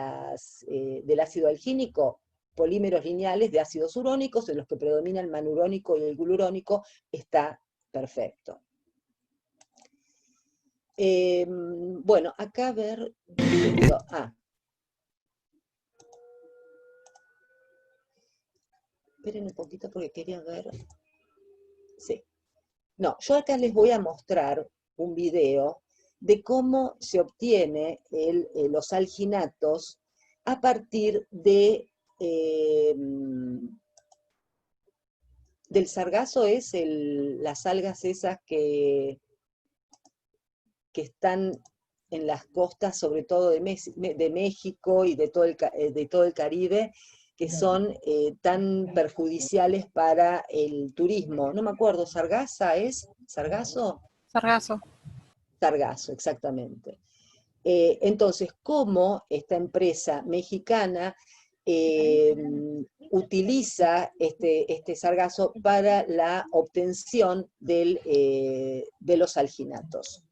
ácido algínico, polímeros lineales de ácidos urónicos, en los que predomina el manurónico y el glurónico, está perfecto. Bueno, acá a ver... Esperen un poquito porque quería ver... Sí. No, yo acá les voy a mostrar un video de cómo se obtiene los alginatos a partir de... del sargazo es las algas esas que están en las costas, sobre todo de México y de todo el Caribe, que son tan perjudiciales para el turismo. No me acuerdo, ¿sargaza es? ¿Sargazo? Sargazo. Sargazo, exactamente. Entonces, ¿cómo esta empresa mexicana utiliza este sargazo para la obtención de los alginatos?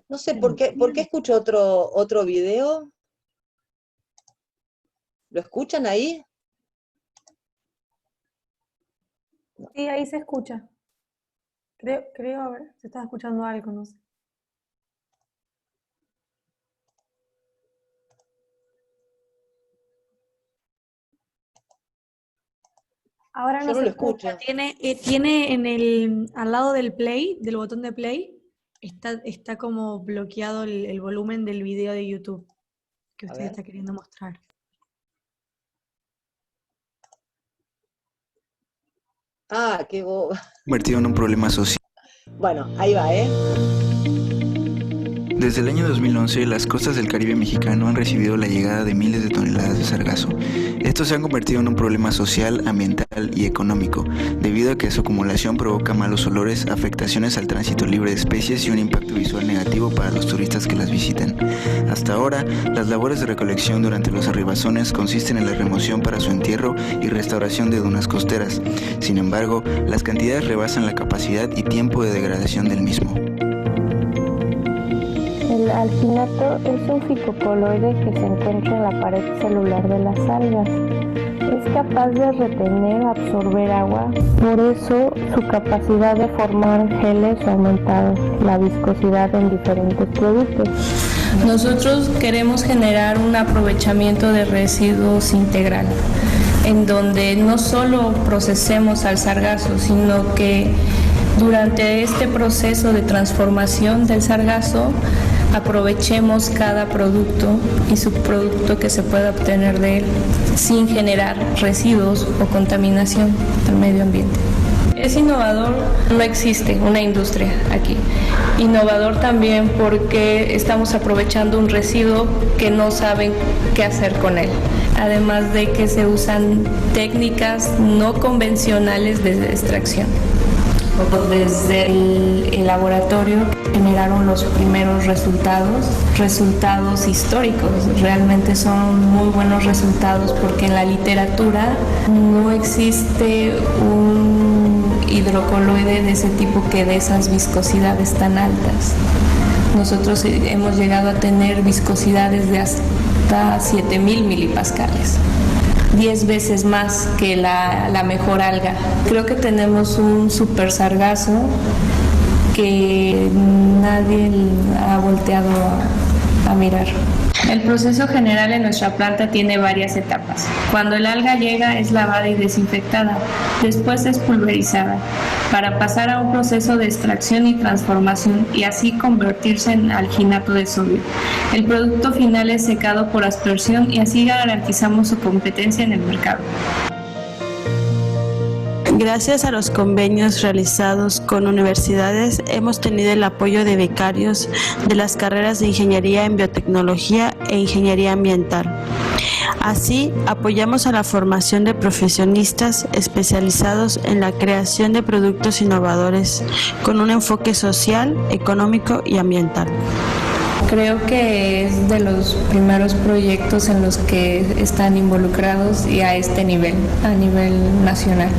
No sé, ¿por qué escucho otro video? ¿Lo escuchan ahí? Sí, ahí se escucha. Creo, a ver, se está escuchando algo, no sé. Ahora Yo no no se lo escucho. Tiene al lado del play, del botón de play, está como bloqueado el volumen del video de YouTube que usted está queriendo mostrar. Ah, qué boba. Convertido en un problema social. Bueno, ahí va, ¿eh? Desde el año 2011, las costas del Caribe mexicano han recibido la llegada de miles de toneladas de sargazo. Estos se han convertido en un problema social, ambiental y económico, debido a que su acumulación provoca malos olores, afectaciones al tránsito libre de especies y un impacto visual negativo para los turistas que las visitan. Hasta ahora, las labores de recolección durante los arribazones consisten en la remoción para su entierro y restauración de dunas costeras. Sin embargo, las cantidades rebasan la capacidad y tiempo de degradación del mismo. El alginato es un fitocoloide que se encuentra en la pared celular de las algas. Es capaz de retener o absorber agua, por eso su capacidad de formar geles ha aumentado la viscosidad en diferentes productos. Nosotros queremos generar un aprovechamiento de residuos integral, en donde no solo procesemos al sargazo, sino que durante este proceso de transformación del sargazo aprovechemos cada producto y subproducto que se pueda obtener de él sin generar residuos o contaminación al medio ambiente. Es innovador, no existe una industria aquí. Innovador también porque estamos aprovechando un residuo que no saben qué hacer con él. Además de que se usan técnicas no convencionales de extracción. Desde el laboratorio generaron los primeros resultados históricos. Realmente son muy buenos resultados porque en la literatura no existe un hidrocoloide de ese tipo que dé esas viscosidades tan altas. Nosotros hemos llegado a tener viscosidades de hasta 7000 milipascales. 10 veces más que la mejor alga. Creo que tenemos un super sargazo que nadie ha volteado a mirar. El proceso general en nuestra planta tiene varias etapas. Cuando el alga llega es lavada y desinfectada, después es pulverizada, para pasar a un proceso de extracción y transformación y así convertirse en alginato de sodio. El producto final es secado por aspersión y así garantizamos su competencia en el mercado. Gracias a los convenios realizados con universidades, hemos tenido el apoyo de becarios de las carreras de Ingeniería en Biotecnología e Ingeniería Ambiental. Así, apoyamos a la formación de profesionistas especializados en la creación de productos innovadores con un enfoque social, económico y ambiental. Creo que es de los primeros proyectos en los que están involucrados y a este nivel, a nivel nacional.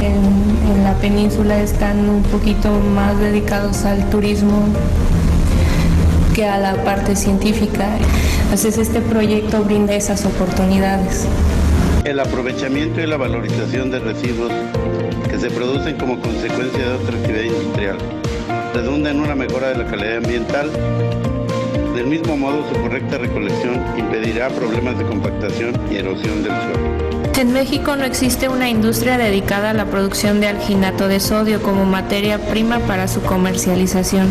En la península están un poquito más dedicados al turismo que a la parte científica. Entonces este proyecto brinda esas oportunidades. El aprovechamiento y la valorización de residuos que se producen como consecuencia de otra actividad industrial redunda en una mejora de la calidad ambiental. Del mismo modo, su correcta recolección impedirá problemas de compactación y erosión del suelo. En México no existe una industria dedicada a la producción de alginato de sodio como materia prima para su comercialización.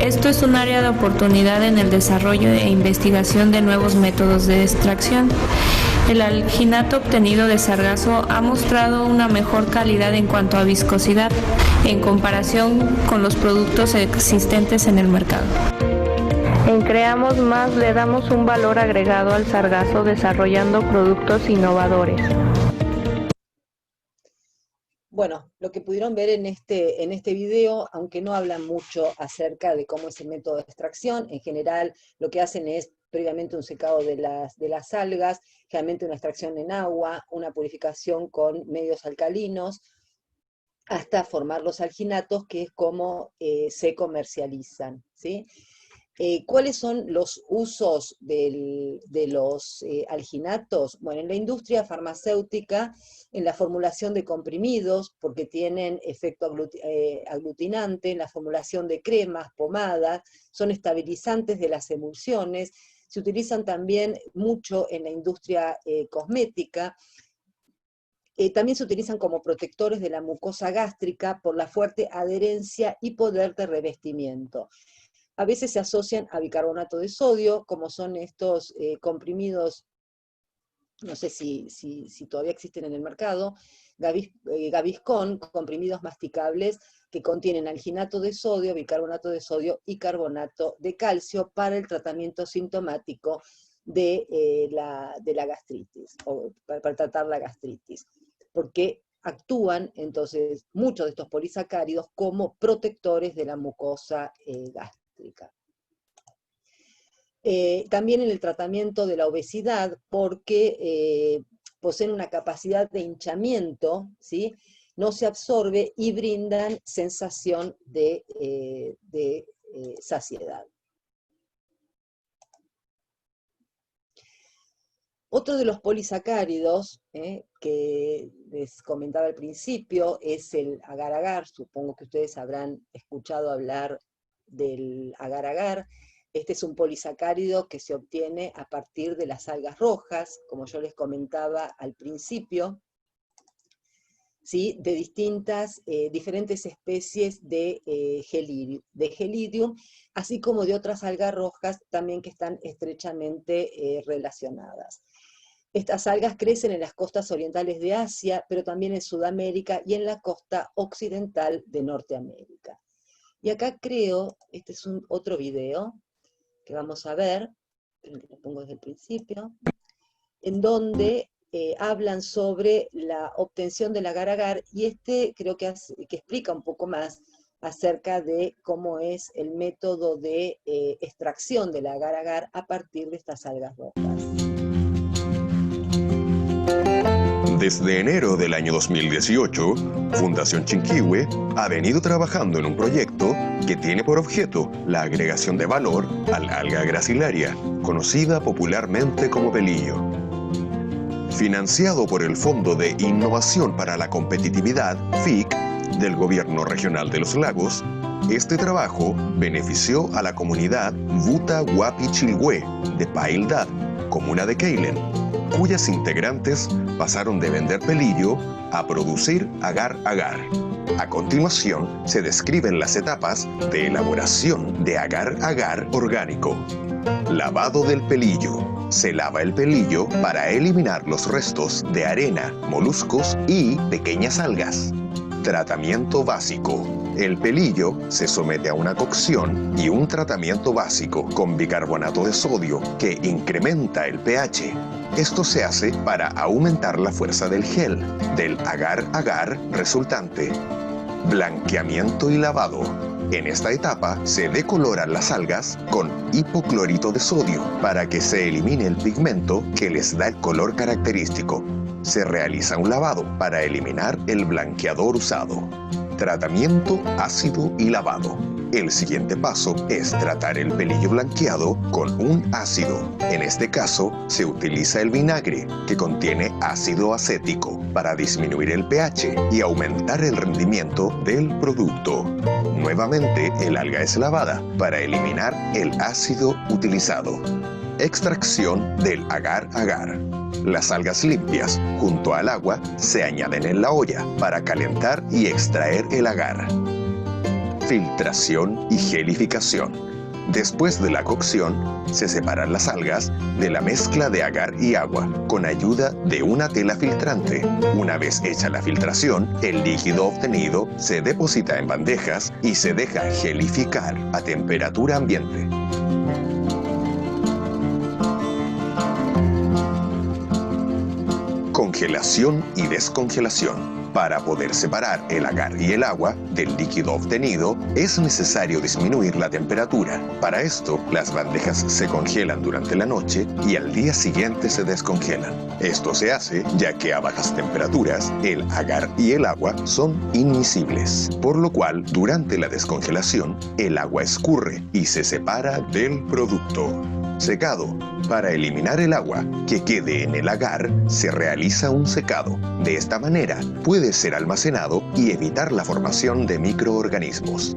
Esto es un área de oportunidad en el desarrollo e investigación de nuevos métodos de extracción. El alginato obtenido de sargazo ha mostrado una mejor calidad en cuanto a viscosidad en comparación con los productos existentes en el mercado. En Creamos Más le damos un valor agregado al sargazo desarrollando productos innovadores. Bueno, lo que pudieron ver en este video, aunque no hablan mucho acerca de cómo es el método de extracción, en general lo que hacen es previamente un secado de las algas, generalmente una extracción en agua, una purificación con medios alcalinos, hasta formar los alginatos, que es como se comercializan, ¿sí? ¿Cuáles son los usos de los alginatos? Bueno, en la industria farmacéutica, en la formulación de comprimidos, porque tienen efecto aglutinante, en la formulación de cremas, pomadas, son estabilizantes de las emulsiones, se utilizan también mucho en la industria cosmética. También se utilizan como protectores de la mucosa gástrica por la fuerte adherencia y poder de revestimiento. A veces se asocian a bicarbonato de sodio, como son estos comprimidos, no sé si todavía existen en el mercado, Gaviscon, comprimidos masticables que contienen alginato de sodio, bicarbonato de sodio y carbonato de calcio para el tratamiento sintomático de la gastritis, o para tratar la gastritis, porque actúan entonces muchos de estos polisacáridos como protectores de la mucosa gástrica. También en el tratamiento de la obesidad, porque poseen una capacidad de hinchamiento, ¿sí? No se absorbe y brindan sensación de saciedad. Otro de los polisacáridos que les comentaba al principio es el agar-agar. Supongo que ustedes habrán escuchado hablar del agar-agar. Este es un polisacárido que se obtiene a partir de las algas rojas, como yo les comentaba al principio, ¿sí? De diferentes especies de Gelidium, así como de otras algas rojas también que están estrechamente relacionadas. Estas algas crecen en las costas orientales de Asia, pero también en Sudamérica y en la costa occidental de Norteamérica. Y acá creo, este es otro video que vamos a ver, lo pongo desde el principio, en donde hablan sobre la obtención del agar-agar, y creo que explica un poco más acerca de cómo es el método de extracción del agar-agar a partir de estas algas rojas. Desde enero del año 2018, Fundación Chinquihue ha venido trabajando en un proyecto que tiene por objeto la agregación de valor al alga gracilaria, conocida popularmente como pelillo. Financiado por el Fondo de Innovación para la Competitividad, FIC, del Gobierno Regional de los Lagos, este trabajo benefició a la comunidad Vuta Huapi Chilhue de Paildad, comuna de Keilen, cuyas integrantes pasaron de vender pelillo a producir agar-agar. A continuación, se describen las etapas de elaboración de agar-agar orgánico. Lavado del pelillo. Se lava el pelillo para eliminar los restos de arena, moluscos y pequeñas algas. Tratamiento básico. El pelillo se somete a una cocción y un tratamiento básico con bicarbonato de sodio que incrementa el pH. Esto se hace para aumentar la fuerza del gel, del agar-agar resultante. Blanqueamiento y lavado. En esta etapa se decoloran las algas con hipoclorito de sodio para que se elimine el pigmento que les da el color característico. Se realiza un lavado para eliminar el blanqueador usado. Tratamiento ácido y lavado. El siguiente paso es tratar el pelillo blanqueado con un ácido. En este caso, se utiliza el vinagre, que contiene ácido acético, para disminuir el pH y aumentar el rendimiento del producto. Nuevamente, el alga es lavada para eliminar el ácido utilizado. Extracción del agar-agar. Las algas limpias, junto al agua, se añaden en la olla para calentar y extraer el agar. Filtración y gelificación. Después de la cocción, se separan las algas de la mezcla de agar y agua con ayuda de una tela filtrante. Una vez hecha la filtración, el líquido obtenido se deposita en bandejas y se deja gelificar a temperatura ambiente. Congelación y descongelación. Para poder separar el agar y el agua del líquido obtenido, es necesario disminuir la temperatura. Para esto, las bandejas se congelan durante la noche y al día siguiente se descongelan. Esto se hace ya que a bajas temperaturas, el agar y el agua son inmiscibles, por lo cual, durante la descongelación, el agua escurre y se separa del producto. Secado. Para eliminar el agua que quede en el agar, se realiza un secado. De esta manera, puede ser almacenado y evitar la formación de microorganismos.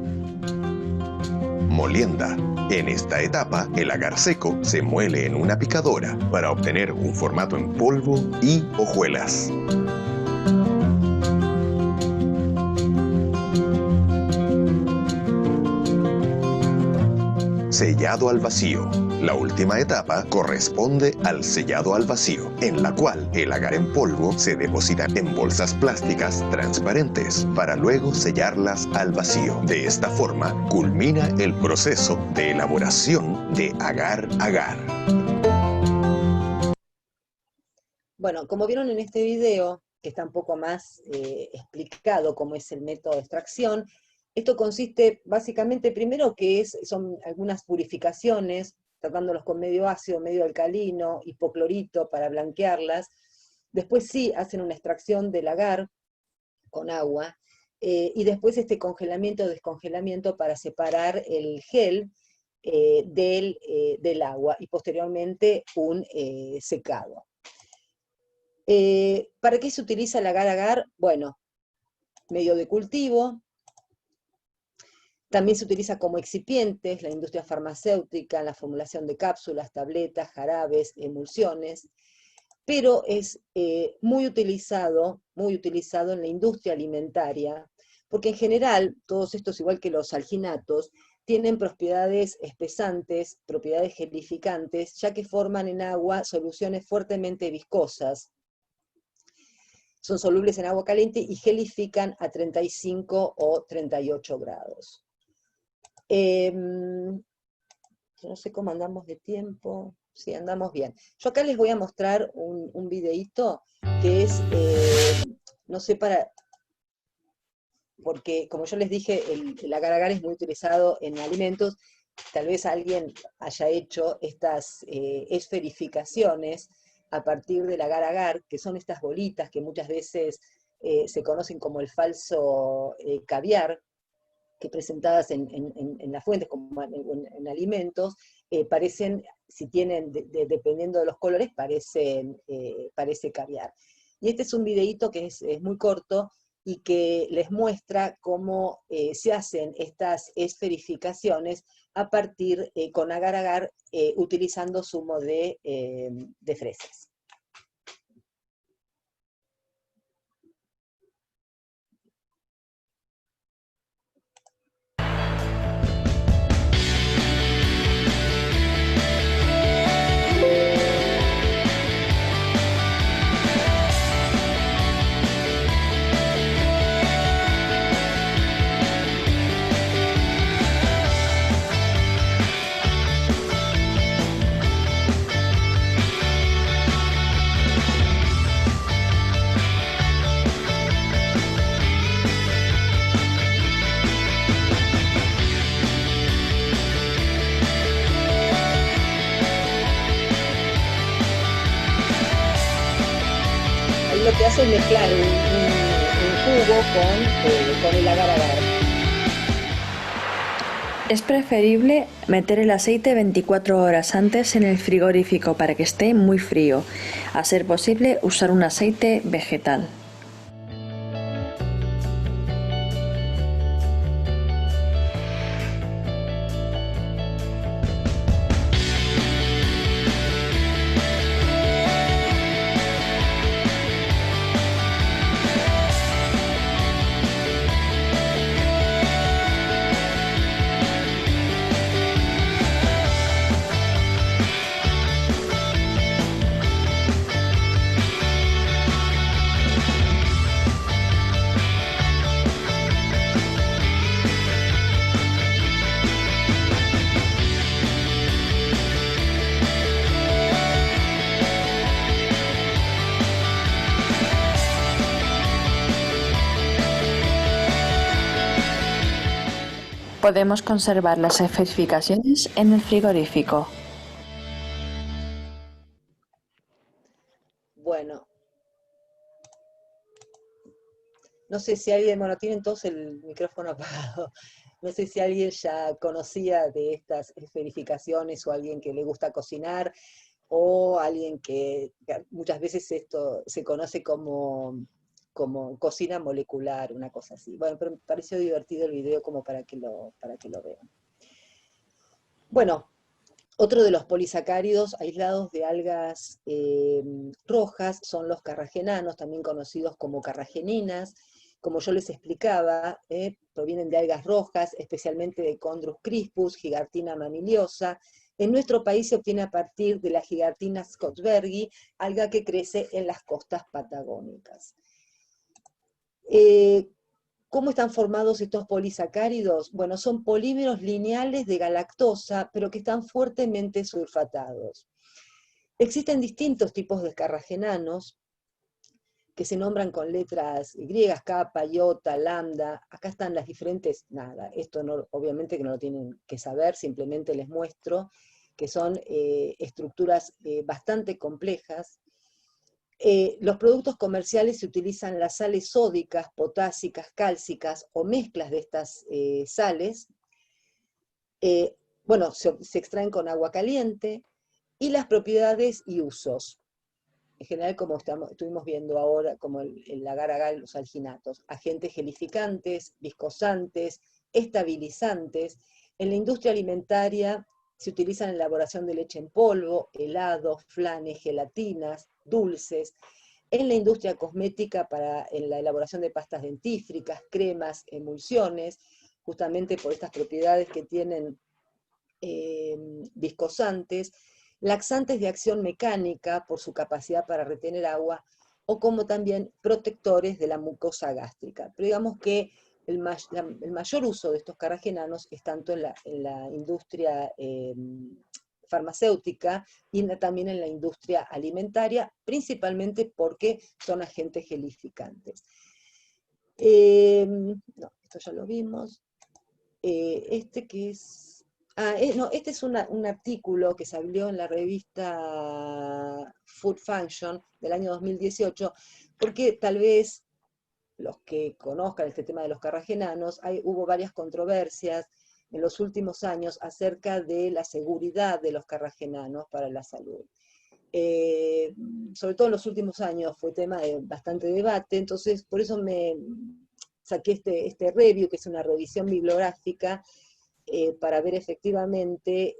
Molienda. En esta etapa, el agar seco se muele en una picadora para obtener un formato en polvo y hojuelas. Sellado al vacío. La última etapa corresponde al sellado al vacío, en la cual el agar en polvo se deposita en bolsas plásticas transparentes para luego sellarlas al vacío. De esta forma, culmina el proceso de elaboración de agar-agar. Bueno, como vieron en este video, que está un poco más explicado cómo es el método de extracción, esto consiste básicamente, primero, que son algunas purificaciones, tratándolos con medio ácido, medio alcalino, hipoclorito para blanquearlas. Después sí hacen una extracción del agar con agua, y después este congelamiento o descongelamiento para separar el gel del agua, y posteriormente un secado. ¿Para qué se utiliza el agar-agar? Bueno, medio de cultivo. También se utiliza como excipientes, la industria farmacéutica, en la formulación de cápsulas, tabletas, jarabes, emulsiones, pero es muy utilizado en la industria alimentaria, porque en general, todos estos, igual que los alginatos, tienen propiedades espesantes, propiedades gelificantes, ya que forman en agua soluciones fuertemente viscosas. Son solubles en agua caliente y gelifican a 35 o 38 grados. No sé cómo andamos de tiempo. Sí, andamos bien. Yo acá les voy a mostrar un videíto que es, no sé, porque como yo les dije, el agar-agar es muy utilizado en alimentos. Tal vez alguien haya hecho estas esferificaciones a partir del agar-agar, que son estas bolitas que muchas veces se conocen como el falso caviar, que presentadas en las fuentes, como en alimentos, parecen, si tienen, dependiendo de los colores, parece caviar. Y este es un videíto que es muy corto y que les muestra cómo se hacen estas esferificaciones a partir, con agar-agar, utilizando zumo de fresas. que hace es mezclar un jugo con el agar-agar. Es preferible meter el aceite 24 horas antes en el frigorífico para que esté muy frío. A ser posible, usar un aceite vegetal. Podemos conservar las esferificaciones en el frigorífico. Bueno, no sé si alguien, bueno, tienen todos el micrófono apagado. No sé si alguien ya conocía de estas esferificaciones o alguien que le gusta cocinar o alguien que muchas veces esto se conoce como cocina molecular, una cosa así. Bueno, pero me pareció divertido el video como para que lo vean. Bueno, otro de los polisacáridos aislados de algas rojas son los carragenanos, también conocidos como carrageninas. Como yo les explicaba, provienen de algas rojas, especialmente de Chondrus crispus, Gigartina mamiliosa. En nuestro país se obtiene a partir de la Gigartina scottbergi, alga que crece en las costas patagónicas. ¿Cómo están formados estos polisacáridos? Bueno, son polímeros lineales de galactosa, pero que están fuertemente sulfatados. Existen distintos tipos de carragenanos que se nombran con letras griegas, kappa, iota, lambda. Acá están las diferentes, nada, esto no, obviamente que no lo tienen que saber, simplemente les muestro que son estructuras bastante complejas. Los productos comerciales se utilizan las sales sódicas, potásicas, cálcicas o mezclas de estas sales. Bueno, se extraen con agua caliente y las propiedades y usos. En general, como estuvimos viendo ahora, como el agar-agar, los alginatos, agentes gelificantes, viscosantes, estabilizantes. En la industria alimentaria se utilizan en la elaboración de leche en polvo, helados, flanes, gelatinas, dulces. En la industria cosmética en la elaboración de pastas dentífricas, cremas, emulsiones, justamente por estas propiedades que tienen viscosantes, laxantes de acción mecánica por su capacidad para retener agua, o como también protectores de la mucosa gástrica. Pero digamos que el mayor uso de estos carragenanos es tanto en la industria farmacéutica y también en la industria alimentaria, principalmente porque son agentes gelificantes. No, esto ya lo vimos. Este que es... no, este es un artículo que salió en la revista Food Function del año 2018, porque tal vez los que conozcan este tema de los carragenanos, hubo varias controversias en los últimos años acerca de la seguridad de los carragenanos para la salud. Sobre todo en los últimos años fue tema de bastante debate, entonces por eso me saqué este review, que es una revisión bibliográfica, para ver efectivamente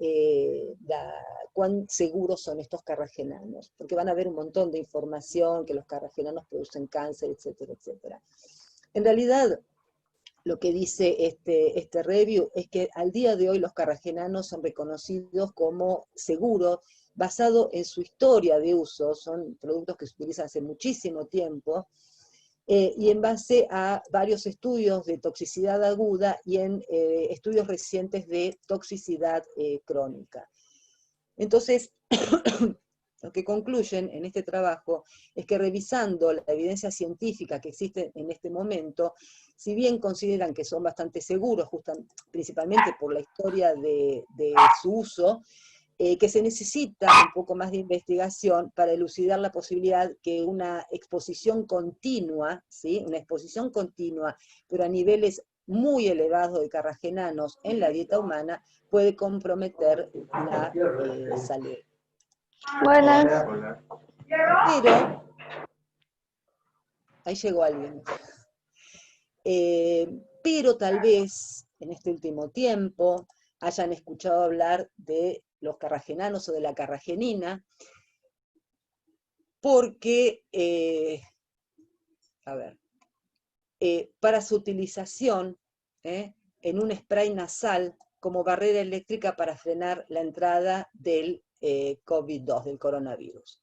cuán seguros son estos carragenanos, porque van a haber un montón de información que los carragenanos producen cáncer, etcétera, etcétera. En realidad, lo que dice este review es que al día de hoy los carragenanos son reconocidos como seguros, basado en su historia de uso, son productos que se utilizan hace muchísimo tiempo, y en base a varios estudios de toxicidad aguda y en estudios recientes de toxicidad crónica. Entonces, lo que concluyen en este trabajo es que revisando la evidencia científica que existe en este momento, si bien consideran que son bastante seguros, principalmente por la historia de su uso, que se necesita un poco más de investigación para elucidar la posibilidad que una exposición continua, ¿sí? Una exposición continua, pero a niveles muy elevados de carragenanos en la dieta humana, puede comprometer la salud. Buenas. Pero, ahí llegó alguien. Pero tal vez en este último tiempo hayan escuchado hablar de los carragenanos o de la carragenina, porque, para su utilización en un spray nasal como barrera eléctrica para frenar la entrada del COVID-2, del coronavirus.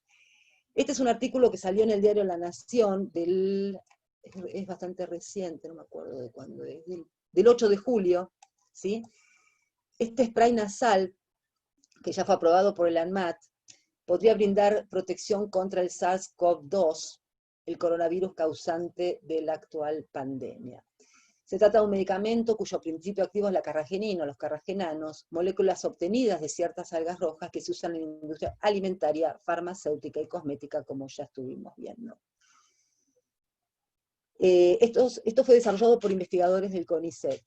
Este es un artículo que salió en el diario La Nación, es bastante reciente, no me acuerdo de cuándo es, del 8 de julio, ¿sí? Este spray nasal, que ya fue aprobado por el ANMAT, podría brindar protección contra el SARS-CoV-2, el coronavirus causante de la actual pandemia. Se trata de un medicamento cuyo principio activo es la carragenina, los carragenanos, moléculas obtenidas de ciertas algas rojas que se usan en la industria alimentaria, farmacéutica y cosmética, como ya estuvimos viendo. Esto fue desarrollado por investigadores del CONICET.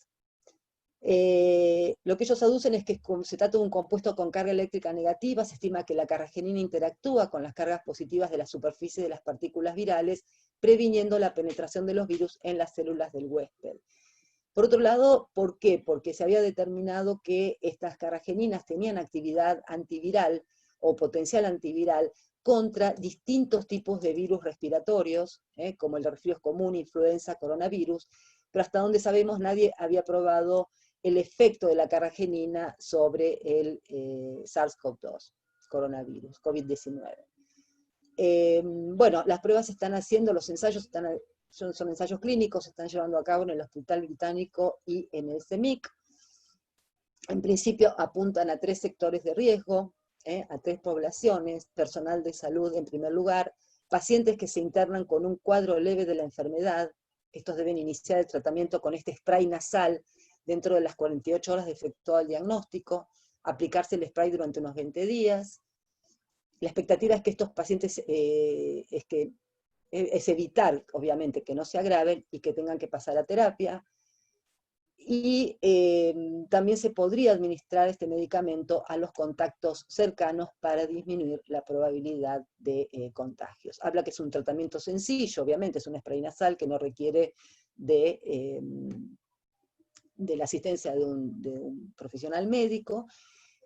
Lo que ellos aducen es que se trata de un compuesto con carga eléctrica negativa. Se estima que la carragenina interactúa con las cargas positivas de la superficie de las partículas virales, previniendo la penetración de los virus en las células del huésped. Por otro lado, ¿por qué? Porque se había determinado que estas carrageninas tenían actividad antiviral o potencial antiviral contra distintos tipos de virus respiratorios, como el resfrío común, influenza, coronavirus, pero hasta donde sabemos nadie había probado el efecto de la carragenina sobre el SARS-CoV-2, coronavirus, COVID-19. Bueno, las pruebas se están haciendo, los ensayos son ensayos clínicos, se están llevando a cabo en el Hospital Británico y en el CEMIC. En principio apuntan a 3 sectores de riesgo, a 3 poblaciones: personal de salud en primer lugar, pacientes que se internan con un cuadro leve de la enfermedad. Estos deben iniciar el tratamiento con este spray nasal dentro de las 48 horas de efectuado el diagnóstico, aplicarse el spray durante unos 20 días. La expectativa es que estos pacientes, es evitar, obviamente, que no se agraven y que tengan que pasar a terapia. Y también se podría administrar este medicamento a los contactos cercanos para disminuir la probabilidad de contagios. Habla que es un tratamiento sencillo, obviamente, es un spray nasal que no requiere de la asistencia de un profesional médico.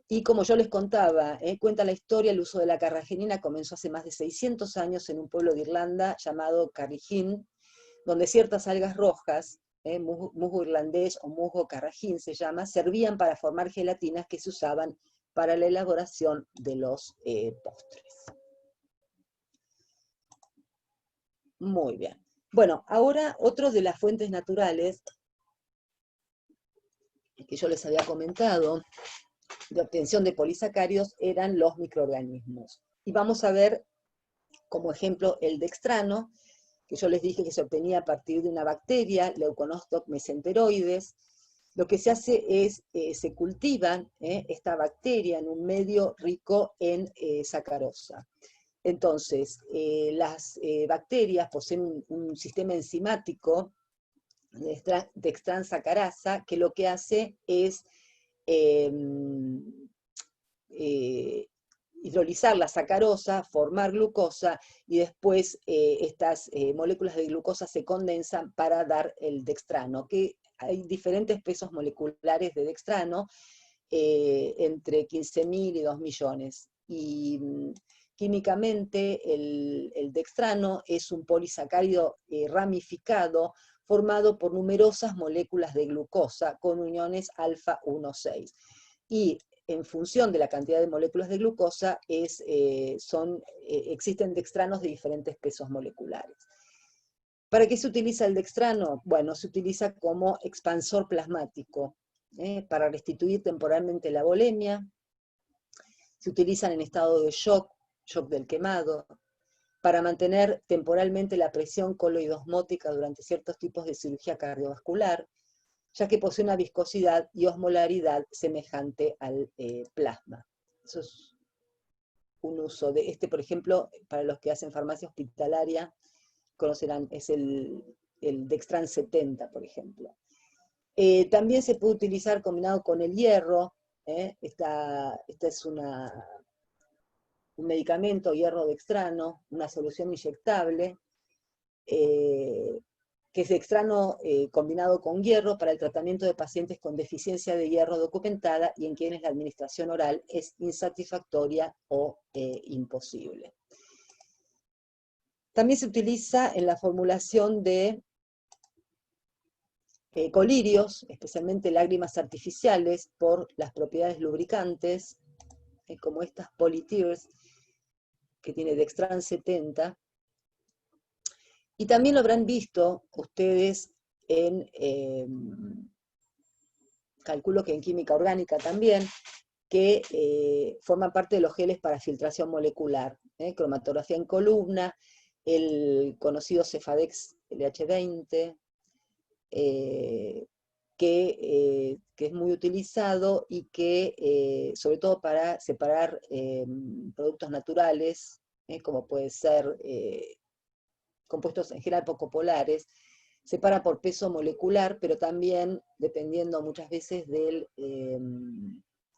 Y como yo les contaba, cuenta la historia, el uso de la carragenina comenzó hace más de 600 años en un pueblo de Irlanda llamado Carrigeen, donde ciertas algas rojas, musgo irlandés o musgo carrageen se llama, servían para formar gelatinas que se usaban para la elaboración de los postres. Muy bien. Bueno, ahora otro de las fuentes naturales que yo les había comentado de obtención de polisacáridos eran los microorganismos. Y vamos a ver como ejemplo el dextrano, que yo les dije que se obtenía a partir de una bacteria, Leuconostoc mesenteroides. Lo que se hace es, se cultiva esta bacteria en un medio rico en sacarosa. Entonces, las bacterias poseen un sistema enzimático dextransacarasa, que lo que hace es hidrolizar la sacarosa, formar glucosa, y después estas moléculas de glucosa se condensan para dar el dextrano, que hay diferentes pesos moleculares de dextrano, entre 15.000 y 2 millones. Y químicamente el dextrano es un polisacárido ramificado, formado por numerosas moléculas de glucosa con uniones alfa 1,6. Y en función de la cantidad de moléculas de glucosa, existen dextranos de diferentes pesos moleculares. ¿Para qué se utiliza el dextrano? Bueno, se utiliza como expansor plasmático, para restituir temporalmente la volemia. Se utilizan en estado de shock del quemado, para mantener temporalmente la presión coloidosmótica durante ciertos tipos de cirugía cardiovascular, ya que posee una viscosidad y osmolaridad semejante al plasma. Eso es un uso de este, por ejemplo, para los que hacen farmacia hospitalaria, conocerán, es el Dextran 70, por ejemplo. También se puede utilizar combinado con el hierro. Esta es un medicamento, hierro dextrano, una solución inyectable, que es dextrano combinado con hierro para el tratamiento de pacientes con deficiencia de hierro documentada y en quienes la administración oral es insatisfactoria o imposible. También se utiliza en la formulación de colirios, especialmente lágrimas artificiales, por las propiedades lubricantes, como estas Polytears, que tiene Dextran 70. Y también lo habrán visto ustedes en, calculo que en química orgánica también, que forman parte de los geles para filtración molecular, cromatografía en columna, el conocido Cefadex LH20, que es muy utilizado y que, sobre todo para separar productos naturales, como puede ser compuestos en general poco polares, separa por peso molecular, pero también, dependiendo muchas veces de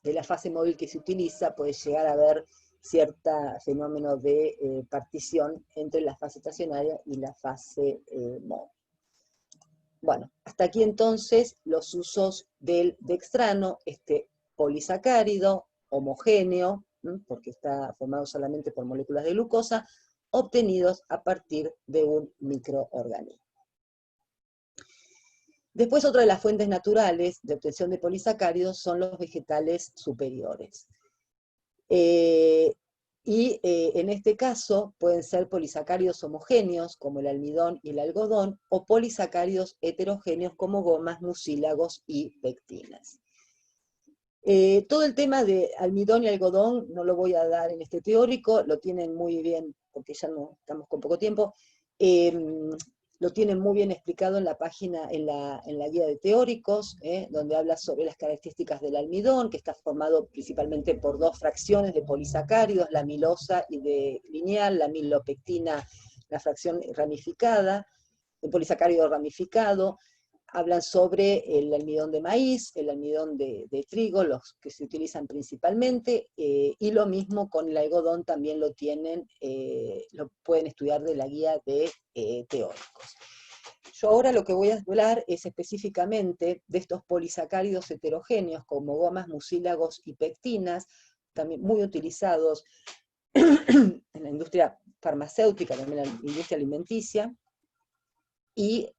la fase móvil que se utiliza, puede llegar a haber cierto fenómeno de partición entre la fase estacionaria y la fase móvil. Bueno, hasta aquí entonces los usos del dextrano, este polisacárido homogéneo, porque está formado solamente por moléculas de glucosa, obtenidos a partir de un microorganismo. Después, otra de las fuentes naturales de obtención de polisacáridos son los vegetales superiores. En este caso pueden ser polisacáridos homogéneos, como el almidón y el algodón, o polisacáridos heterogéneos, como gomas, mucílagos y pectinas. Todo el tema de almidón y algodón no lo voy a dar en este teórico, lo tienen muy bien, porque ya no estamos con poco tiempo, lo tienen muy bien explicado en la página, en la guía de teóricos, donde habla sobre las características del almidón, que está formado principalmente por dos fracciones de polisacáridos, la amilosa y de lineal, la amilopectina, la fracción ramificada, el polisacárido ramificado. Hablan sobre el almidón de maíz, el almidón de trigo, los que se utilizan principalmente, y lo mismo con el algodón también lo tienen, lo pueden estudiar de la guía de teóricos. Yo ahora lo que voy a hablar es específicamente de estos polisacáridos heterogéneos como gomas, mucílagos y pectinas, también muy utilizados en la industria farmacéutica, también en la industria alimenticia, y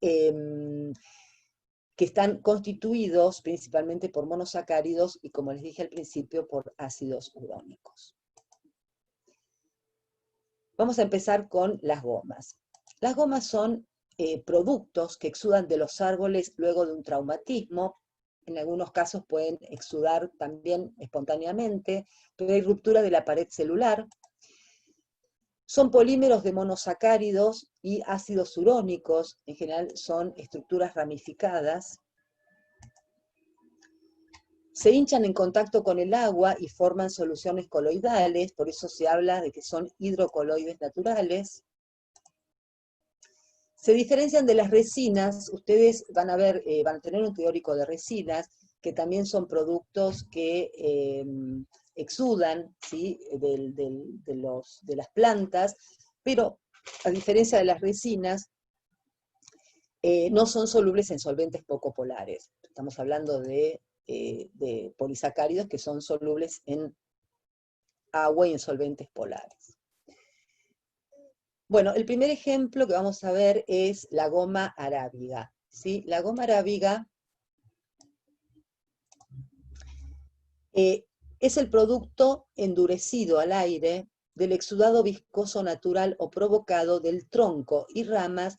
que están constituidos principalmente por monosacáridos y, como les dije al principio, por ácidos urónicos. Vamos a empezar con las gomas. Las gomas son productos que exudan de los árboles luego de un traumatismo. En algunos casos pueden exudar también espontáneamente, pero hay ruptura de la pared celular. Son polímeros de monosacáridos y ácidos urónicos, en general son estructuras ramificadas. Se hinchan en contacto con el agua y forman soluciones coloidales, por eso se habla de que son hidrocoloides naturales. Se diferencian de las resinas, ustedes van a ver, van a tener un teórico de resinas, que también son productos que exudan, ¿sí?, de las plantas, pero a diferencia de las resinas, no son solubles en solventes poco polares. Estamos hablando de polisacáridos que son solubles en agua y en solventes polares. Bueno, el primer ejemplo que vamos a ver es la goma arábiga, ¿sí? La goma arábiga es el producto endurecido al aire del exudado viscoso natural o provocado del tronco y ramas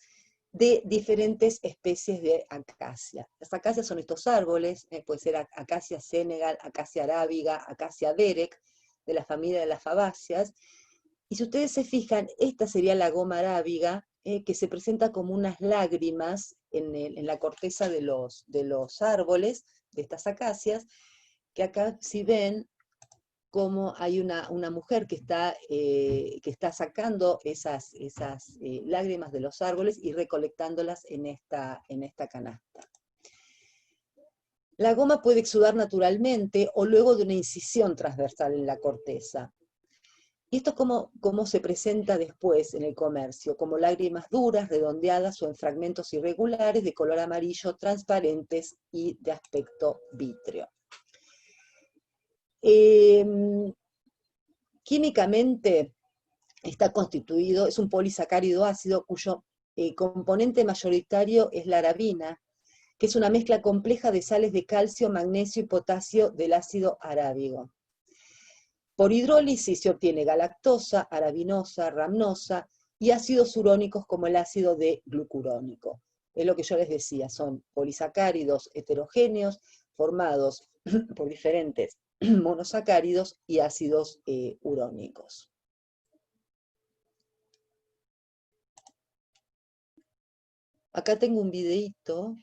de diferentes especies de acacia. Las acacias son estos árboles, puede ser acacia senegal, acacia arábiga, acacia derek, de la familia de las fabáceas. Y si ustedes se fijan, esta sería la goma arábiga, que se presenta como unas lágrimas en la corteza de los árboles, de estas acacias, que acá si ven, cómo hay una mujer que está sacando esas lágrimas de los árboles y recolectándolas en esta canasta. La goma puede exudar naturalmente o luego de una incisión transversal en la corteza. Y esto es cómo se presenta después en el comercio, como lágrimas duras, redondeadas o en fragmentos irregulares de color amarillo, transparentes y de aspecto vítreo. Químicamente está constituido, es un polisacárido ácido cuyo componente mayoritario es la arabina, que es una mezcla compleja de sales de calcio, magnesio y potasio del ácido arábigo. Por hidrólisis se obtiene galactosa, arabinosa, ramnosa y ácidos urónicos como el ácido D-glucurónico. Es lo que yo les decía, son polisacáridos heterogéneos formados por diferentes monosacáridos y ácidos urónicos. Acá tengo un videíto.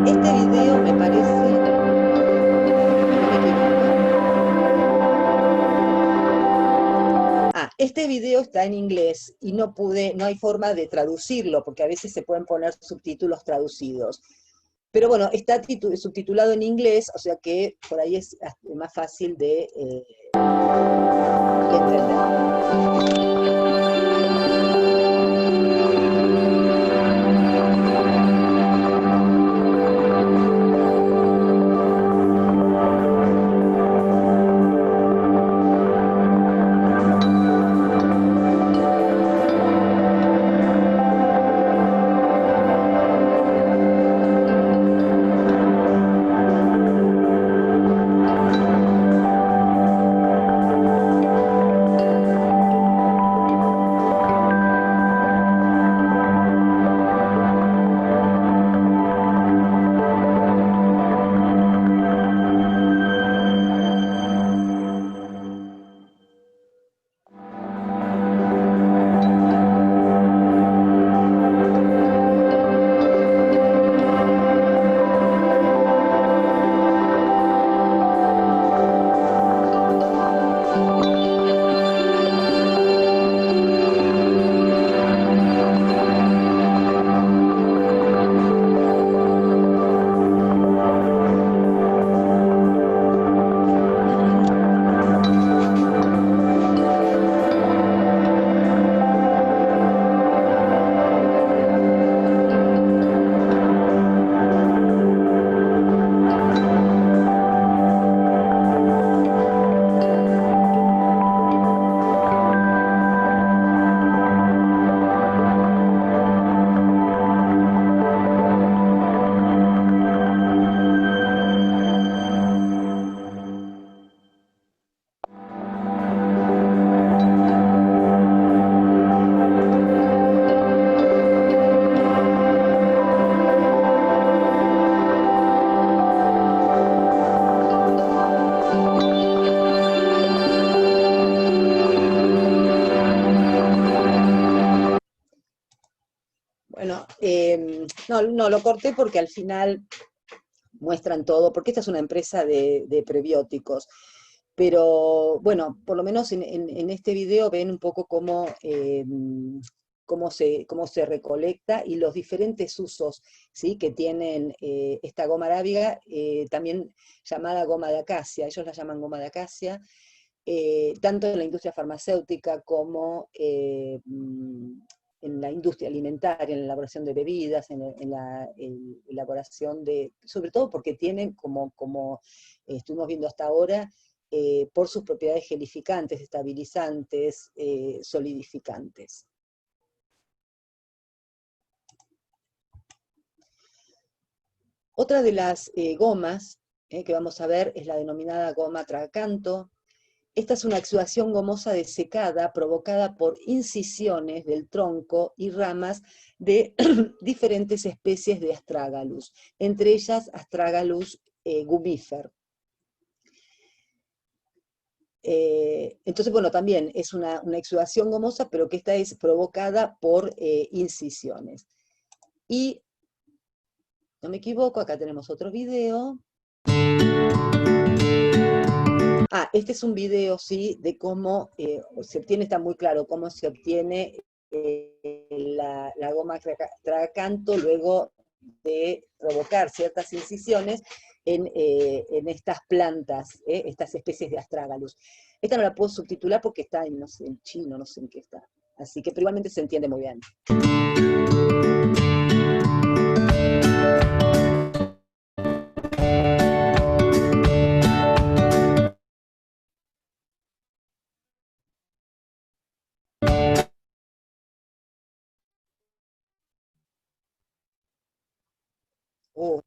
Este video me parece... Este video está en inglés y no hay forma de traducirlo, porque a veces se pueden poner subtítulos traducidos. Pero bueno, está subtitulado en inglés, o sea que por ahí es más fácil de entender. No, lo corté porque al final muestran todo, porque esta es una empresa de prebióticos. Pero bueno, por lo menos en este video ven un poco cómo se recolecta y los diferentes usos, ¿sí?, que tienen esta goma arábiga, también llamada goma de acacia. Ellos la llaman goma de acacia, tanto en la industria farmacéutica como en la industria alimentaria, en la elaboración de bebidas, en la elaboración sobre todo porque tienen, como estuvimos viendo hasta ahora, por sus propiedades gelificantes, estabilizantes, solidificantes. Otra de las gomas que vamos a ver es la denominada goma tragacanto. Esta es una exudación gomosa desecada provocada por incisiones del tronco y ramas de diferentes especies de Astragalus, entre ellas Astragalus gumifer. Entonces, bueno, también es una exudación gomosa, pero que esta es provocada por incisiones. Y, no me equivoco, acá tenemos otro video. Este es un video, sí, de cómo se obtiene, está muy claro cómo se obtiene la goma tragacanto luego de provocar ciertas incisiones en estas plantas, estas especies de Astragalus. Esta no la puedo subtitular porque está en, no sé, en chino, no sé en qué está. Así que, pero igualmente se entiende muy bien. Oh.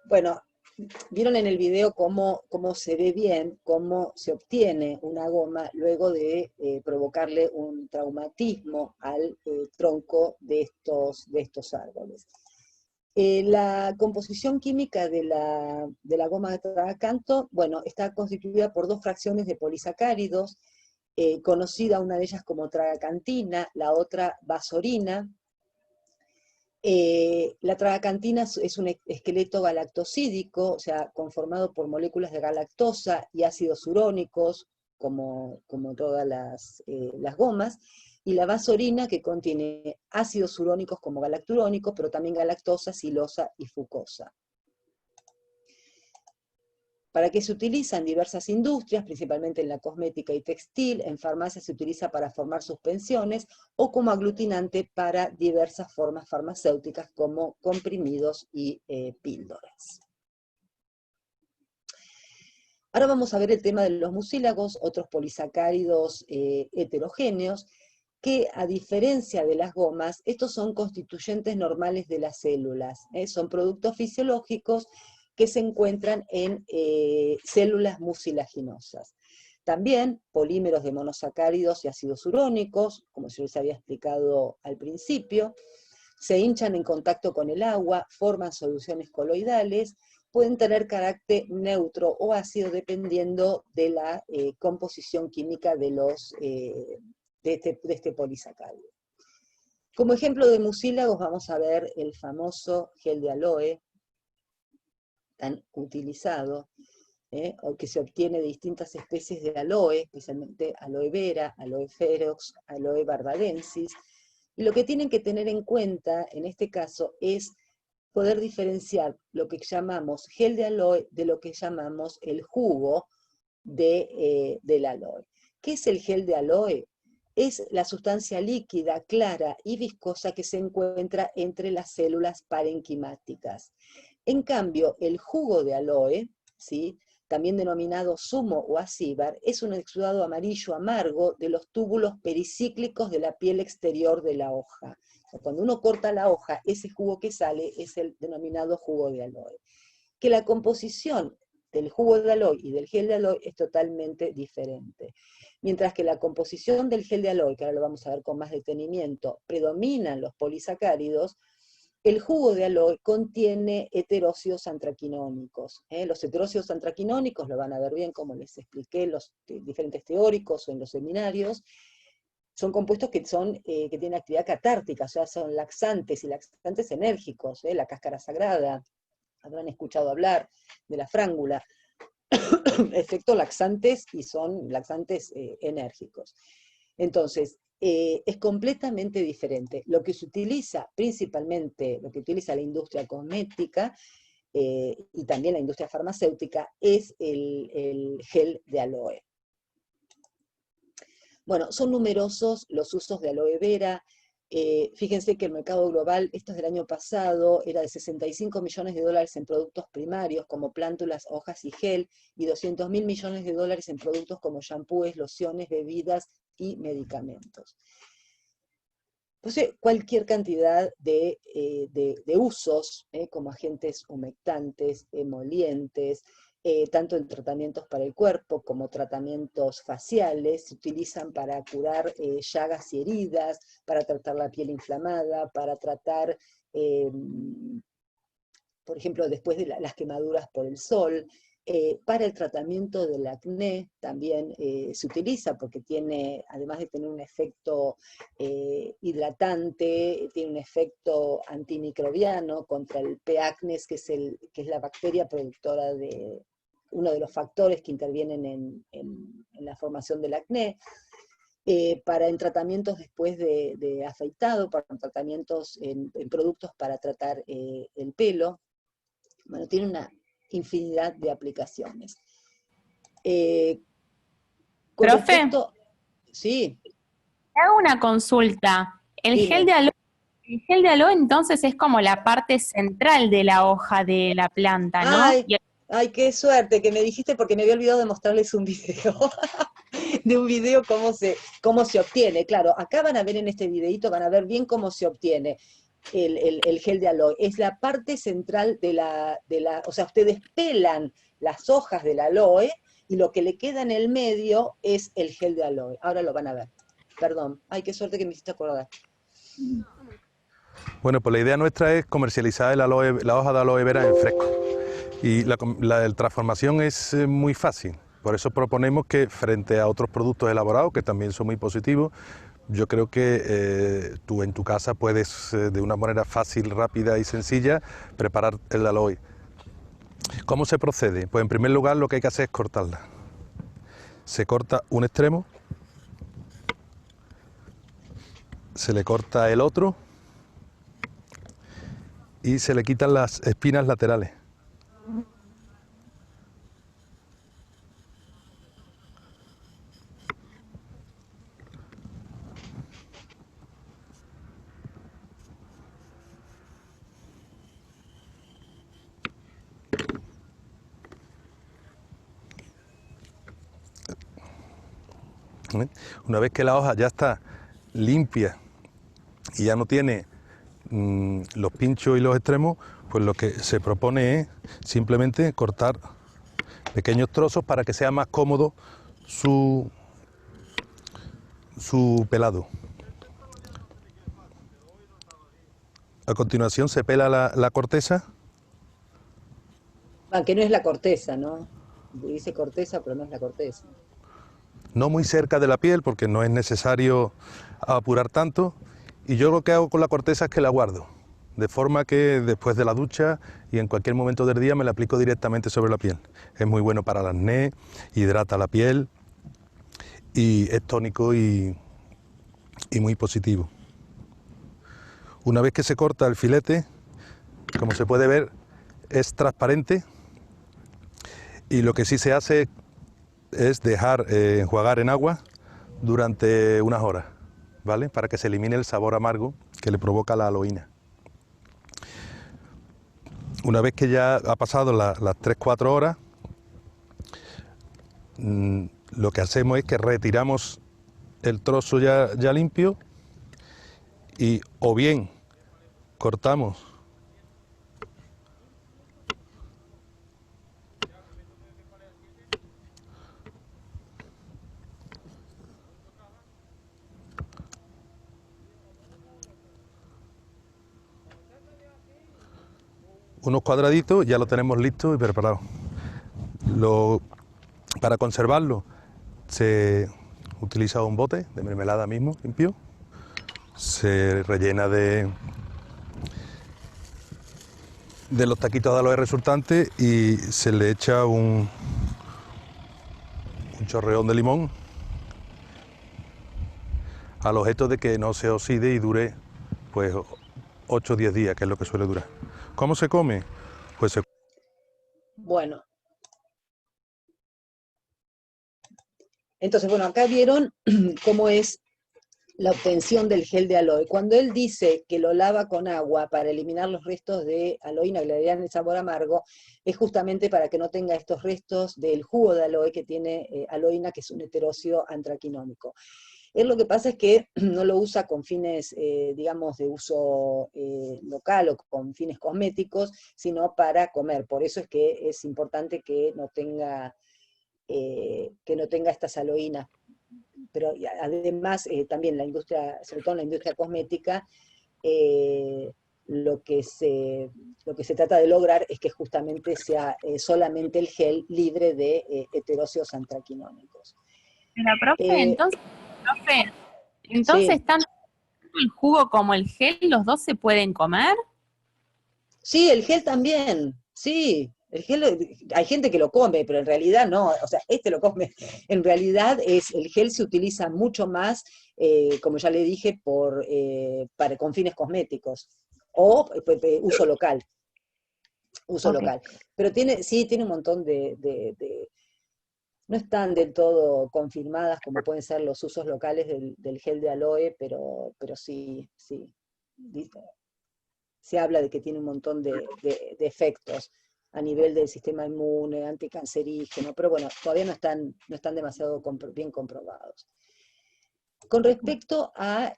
Bueno, vieron en el video cómo se ve bien, cómo se obtiene una goma luego de provocarle un traumatismo al tronco de estos árboles. La composición química de la goma de tragacanto, bueno, está constituida por dos fracciones de polisacáridos, conocida una de ellas como tragacantina, la otra vasorina. La tragacantina es un esqueleto galactosídico, o sea, conformado por moléculas de galactosa y ácidos urónicos, como todas las gomas, y la vasorina, que contiene ácidos urónicos como galacturónicos, pero también galactosa, silosa y fucosa. ¿Para qué se utiliza? En diversas industrias, principalmente en la cosmética y textil, en farmacias se utiliza para formar suspensiones, o como aglutinante para diversas formas farmacéuticas, como comprimidos y píldoras. Ahora vamos a ver el tema de los mucílagos, otros polisacáridos heterogéneos, que a diferencia de las gomas, estos son constituyentes normales de las células, son productos fisiológicos que se encuentran en células mucilaginosas. También polímeros de monosacáridos y ácidos urónicos, como yo les había explicado al principio, se hinchan en contacto con el agua, forman soluciones coloidales, pueden tener carácter neutro o ácido dependiendo de la composición química de este polisacárido. Como ejemplo de mucílagos vamos a ver el famoso gel de aloe, tan utilizado, o que se obtiene de distintas especies de aloe, especialmente aloe vera, aloe ferox, aloe barbadensis. Y lo que tienen que tener en cuenta en este caso es poder diferenciar lo que llamamos gel de aloe de lo que llamamos el jugo del aloe. ¿Qué es el gel de aloe? Es la sustancia líquida, clara y viscosa que se encuentra entre las células parenquimáticas. En cambio, el jugo de aloe, ¿sí?, también denominado zumo o acíbar, es un exudado amarillo amargo de los túbulos pericíclicos de la piel exterior de la hoja. O sea, cuando uno corta la hoja, ese jugo que sale es el denominado jugo de aloe. Que la composición del jugo de aloe y del gel de aloe es totalmente diferente. Mientras que la composición del gel de aloe, que ahora lo vamos a ver con más detenimiento, predominan los polisacáridos, el jugo de aloe contiene heterócidos antraquinónicos. Los heterócidos antraquinónicos, lo van a ver bien como les expliqué los diferentes teóricos o en los seminarios, son compuestos que tienen actividad catártica, o sea, son laxantes y laxantes enérgicos. La cáscara sagrada, habrán escuchado hablar de la frángula, efectos laxantes y son laxantes enérgicos. Entonces, es completamente diferente. Lo que se utiliza principalmente, lo que utiliza la industria cosmética y también la industria farmacéutica es el gel de aloe. Bueno, son numerosos los usos de aloe vera. Fíjense que el mercado global, esto es del año pasado, era de 65 millones de dólares en productos primarios como plántulas, hojas y gel, y 200 mil millones de dólares en productos como shampoos, lociones, bebidas y medicamentos. Posee cualquier cantidad de usos, como agentes humectantes, emolientes, tanto en tratamientos para el cuerpo como tratamientos faciales. Se utilizan para curar llagas y heridas, para tratar la piel inflamada, para tratar, por ejemplo, después de las quemaduras por el sol. Para el tratamiento del acné también se utiliza, porque tiene, además de tener un efecto hidratante, tiene un efecto antimicrobiano contra el P. acnes, que es la bacteria productora de uno de los factores que intervienen en la formación del acné. Para en tratamientos después de afeitado, para tratamientos en productos para tratar el pelo. Bueno, tiene una infinidad de aplicaciones. Con Profe, respecto, sí, te hago una consulta. El dime. gel de aloe entonces es como la parte central de la hoja de la planta, ¿no? Ay, qué suerte que me dijiste, porque me había olvidado de mostrarles un video. De un video cómo se obtiene. Claro, acá van a ver en este videito, van a ver bien cómo se obtiene el gel de aloe. Es la parte central o sea, ustedes pelan las hojas del aloe y lo que le queda en el medio es el gel de aloe. Ahora lo van a ver. Perdón. Ay, qué suerte que me hiciste acordar. Bueno, pues la idea nuestra es comercializar la hoja de aloe vera en fresco. Y la transformación es muy fácil. Por eso proponemos que, frente a otros productos elaborados, que también son muy positivos, yo creo que tú en tu casa puedes, de una manera fácil, rápida y sencilla, preparar el aloe. ¿Cómo se procede? Pues en primer lugar lo que hay que hacer es cortarla. Se corta un extremo, se le corta el otro y se le quitan las espinas laterales. Una vez que la hoja ya está limpia y ya no tiene los pinchos y los extremos, pues lo que se propone es simplemente cortar pequeños trozos para que sea más cómodo su pelado. A continuación se pela la corteza. Que no es la corteza, ¿no? Dice corteza, pero no es la corteza. No muy cerca de la piel, porque no es necesario apurar tanto, y yo lo que hago con la corteza es que la guardo, de forma que después de la ducha y en cualquier momento del día me la aplico directamente sobre la piel. Es muy bueno para el acné, hidrata la piel y es tónico y muy positivo. Una vez que se corta el filete, como se puede ver, es transparente, y lo que sí se hace es dejar enjuagar en agua durante unas horas, ¿vale? Para que se elimine el sabor amargo que le provoca la aloína. Una vez que ya ha pasado las 3-4 horas, lo que hacemos es que retiramos el trozo ya limpio y o bien cortamos unos cuadraditos, ya lo tenemos listo y preparado. Para conservarlo se utiliza un bote de mermelada mismo, limpio, se rellena de los taquitos de aloe resultantes y se le echa un chorreón de limón al objeto de que no se oxide y dure pues 8 o 10 días, que es lo que suele durar. ¿Cómo se come? Pues se... Bueno. Entonces, bueno, acá vieron cómo es la obtención del gel de aloe. Cuando él dice que lo lava con agua para eliminar los restos de aloína que le darían el sabor amargo, es justamente para que no tenga estos restos del jugo de aloe que tiene aloína, que es un heterócido antraquinónico. Él lo que pasa es que no lo usa con fines, digamos, de uso local o con fines cosméticos, sino para comer. Por eso es que es importante que no tenga estas aloínas. Pero además también la industria, sobre todo en la industria cosmética, lo que se trata de lograr es que justamente sea solamente el gel libre de heteróxidos antraquinónicos. Pero, entonces Sí. tanto el jugo como el gel, ¿los dos se pueden comer? Sí, el gel también, sí. El gel, hay gente que lo come, pero en realidad no, o sea, lo come. En realidad el gel se utiliza mucho más, como ya le dije, con fines cosméticos, o uso local. Uso Ok. local. Pero tiene un montón no están del todo confirmadas como pueden ser los usos locales del gel de aloe, pero sí. Se habla de que tiene un montón de efectos a nivel del sistema inmune, anticancerígeno, pero bueno, todavía no están demasiado bien comprobados. Con respecto a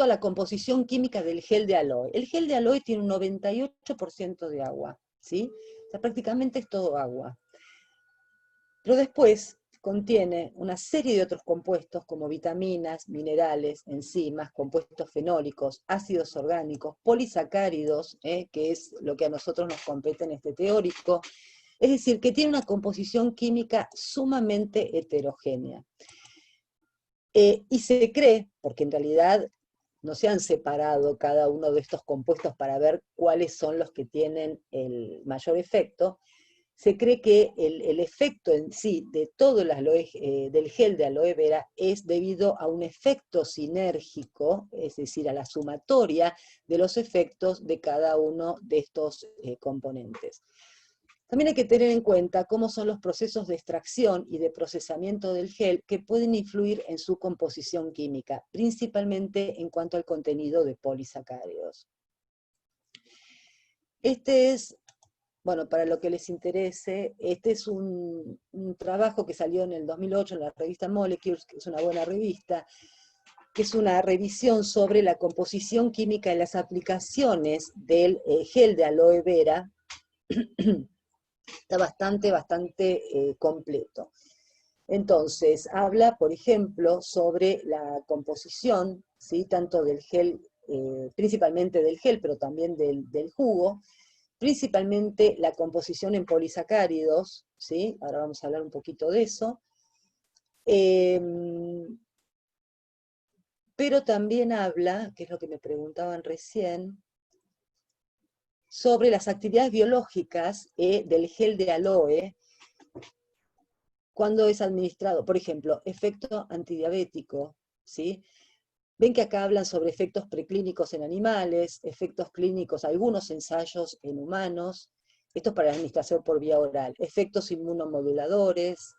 la composición química del gel de aloe, el gel de aloe tiene un 98% de agua, ¿sí? O sea, prácticamente es todo agua. Pero después contiene una serie de otros compuestos como vitaminas, minerales, enzimas, compuestos fenólicos, ácidos orgánicos, polisacáridos, que es lo que a nosotros nos compete en este teórico. Es decir, que tiene una composición química sumamente heterogénea. Y se cree, porque en realidad no se han separado cada uno de estos compuestos para ver cuáles son los que tienen el mayor efecto, se cree que el efecto en sí de todo del gel de aloe vera es debido a un efecto sinérgico, es decir, a la sumatoria de los efectos de cada uno de estos componentes. También hay que tener en cuenta cómo son los procesos de extracción y de procesamiento del gel que pueden influir en su composición química, principalmente en cuanto al contenido de polisacáridos. Bueno, para lo que les interese, este es un trabajo que salió en el 2008 en la revista Molecules, que es una buena revista, que es una revisión sobre la composición química y las aplicaciones del gel de aloe vera. Está bastante completo. Entonces, habla, por ejemplo, sobre la composición, ¿sí? Tanto del gel, principalmente del gel, pero también del jugo, principalmente la composición en polisacáridos, ¿sí? Ahora vamos a hablar un poquito de eso. Pero también habla, que es lo que me preguntaban recién, sobre las actividades biológicas del gel de aloe cuando es administrado. Por ejemplo, efecto antidiabético, ¿sí? Ven que acá hablan sobre efectos preclínicos en animales, efectos clínicos, algunos ensayos en humanos, esto es para la administración por vía oral, efectos inmunomoduladores,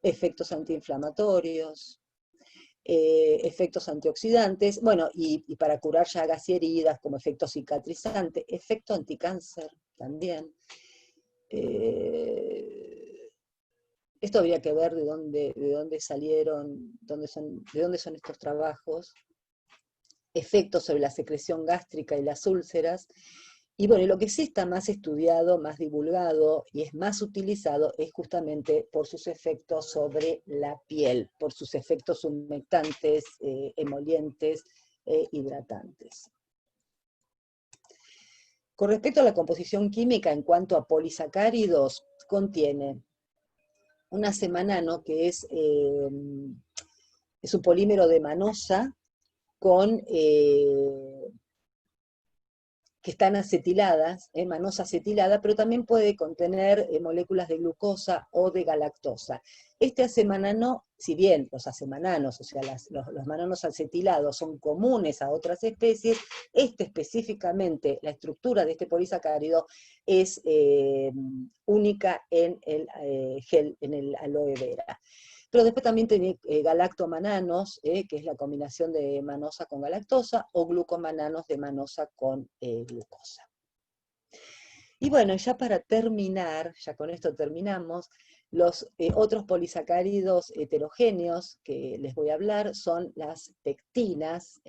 efectos antiinflamatorios, efectos antioxidantes, bueno, y para curar llagas y heridas como efecto cicatrizante, efecto anticáncer también. Esto habría que ver de dónde salieron, de dónde son estos trabajos. Efectos sobre la secreción gástrica y las úlceras. Y bueno, lo que sí está más estudiado, más divulgado y es más utilizado es justamente por sus efectos sobre la piel, por sus efectos humectantes, emolientes, hidratantes. Con respecto a la composición química en cuanto a polisacáridos, contiene una semanano que es un polímero de manosa que están acetiladas, manosa acetilada, pero también puede contener moléculas de glucosa o de galactosa. Este acemanano, si bien los acemananos, o sea, los mananos acetilados son comunes a otras especies, específicamente, la estructura de este polisacárido es única en el gel, en el aloe vera. Pero después también tiene galactomananos, que es la combinación de manosa con galactosa, o glucomananos de manosa con glucosa. Y bueno, ya para terminar, ya con esto terminamos, Los otros polisacáridos heterogéneos que les voy a hablar son las pectinas,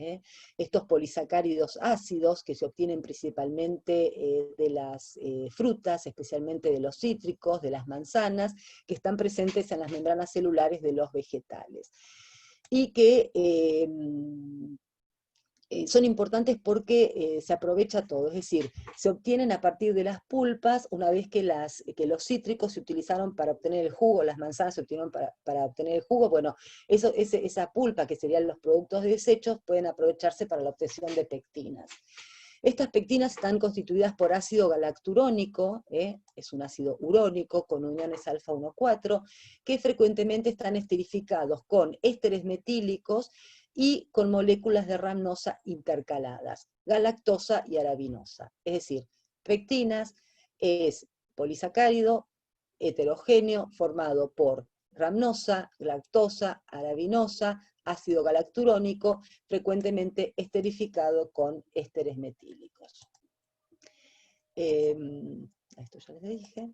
estos polisacáridos ácidos que se obtienen principalmente de las frutas, especialmente de los cítricos, de las manzanas, que están presentes en las membranas celulares de los vegetales. Y que son importantes porque se aprovecha todo, es decir, se obtienen a partir de las pulpas, una vez que los cítricos se utilizaron para obtener el jugo, las manzanas se obtuvieron para obtener el jugo, bueno, esa pulpa, que serían los productos de desechos, pueden aprovecharse para la obtención de pectinas. Estas pectinas están constituidas por ácido galacturónico, es un ácido urónico con uniones alfa 1,4, que frecuentemente están esterificados con ésteres metílicos y con moléculas de rhamnosa intercaladas, galactosa y arabinosa. Es decir, pectinas es polisacárido heterogéneo formado por rhamnosa, lactosa, arabinosa, ácido galacturónico, frecuentemente esterificado con ésteres metílicos. Esto ya les dije.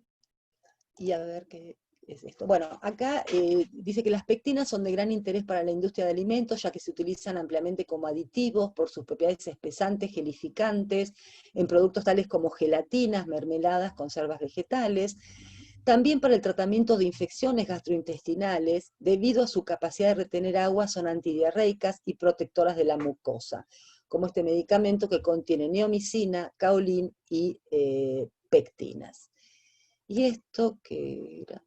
Y a ver qué es esto. Bueno, acá dice que las pectinas son de gran interés para la industria de alimentos, ya que se utilizan ampliamente como aditivos por sus propiedades espesantes, gelificantes, en productos tales como gelatinas, mermeladas, conservas vegetales. También para el tratamiento de infecciones gastrointestinales, debido a su capacidad de retener agua, son antidiarreicas y protectoras de la mucosa, como este medicamento que contiene neomicina, caolín y pectinas. ¿Y esto qué era?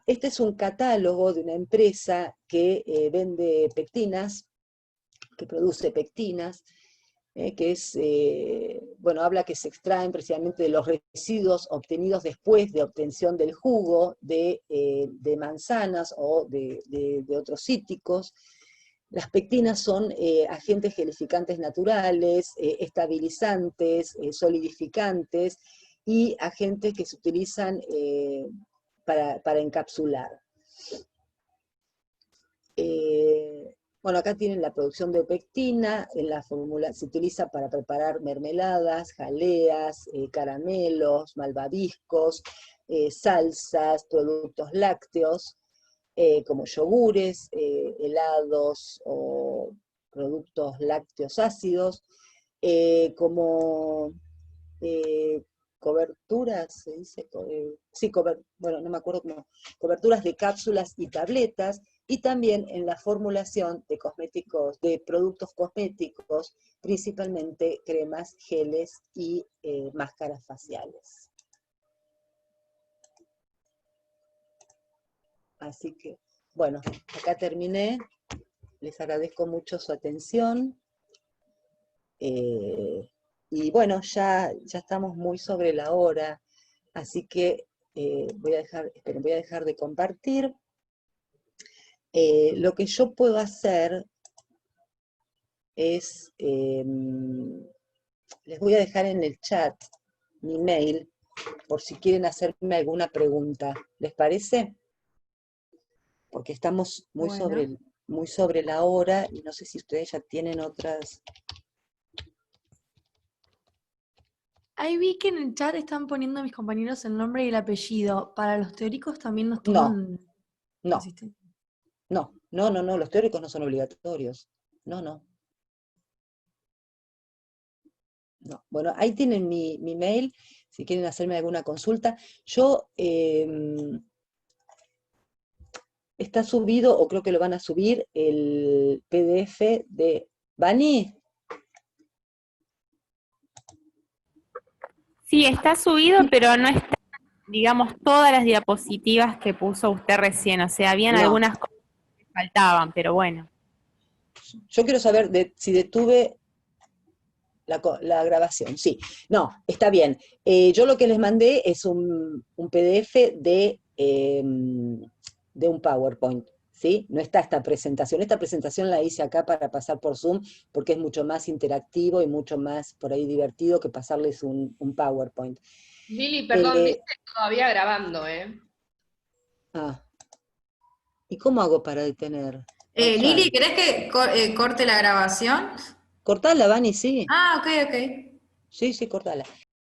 Este es un catálogo de una empresa que vende pectinas, que produce pectinas, que es, bueno, habla que se extraen precisamente de los residuos obtenidos después de obtención del jugo de manzanas o de otros cítricos. Las pectinas son agentes gelificantes naturales, estabilizantes, solidificantes, y agentes que se utilizan para encapsular. Bueno, acá tienen la producción de pectina, en la fórmula se utiliza para preparar mermeladas, jaleas, caramelos, malvaviscos, salsas, productos lácteos, como yogures, helados o productos lácteos ácidos, como coberturas, se dice, sí, bueno, no me acuerdo cómo, coberturas de cápsulas y tabletas, y también en la formulación de cosméticos, de productos cosméticos, principalmente cremas, geles y máscaras faciales. Así que, bueno, acá terminé. Les agradezco mucho su atención. Y bueno, ya estamos muy sobre la hora, así que voy a dejar de compartir. Lo que yo puedo hacer es, les voy a dejar en el chat mi mail, por si quieren hacerme alguna pregunta. ¿Les parece? Porque estamos muy sobre la hora, y no sé si ustedes ya tienen otras. Ahí vi que en el chat están poniendo a mis compañeros el nombre y el apellido. ¿Para los teóricos también nos toman? No, los teóricos no son obligatorios. No. Bueno, ahí tienen mi mail, si quieren hacerme alguna consulta. Yo, está subido, o creo que lo van a subir, el PDF de Bani. Sí, está subido, pero no está, digamos, todas las diapositivas que puso usted recién. O sea, habían algunas cosas que faltaban, pero bueno. Yo quiero saber si detuve la grabación. Sí, no, está bien. Yo lo que les mandé es un PDF de un PowerPoint, ¿sí? No está esta presentación. Esta presentación la hice acá para pasar por Zoom, porque es mucho más interactivo y mucho más por ahí divertido que pasarles un PowerPoint. Lili, perdón, dice todavía grabando, ¿eh? ¿Y cómo hago para detener? Lili, ¿querés que corte la grabación? Cortala, Vani, sí. Ok. Sí, cortala.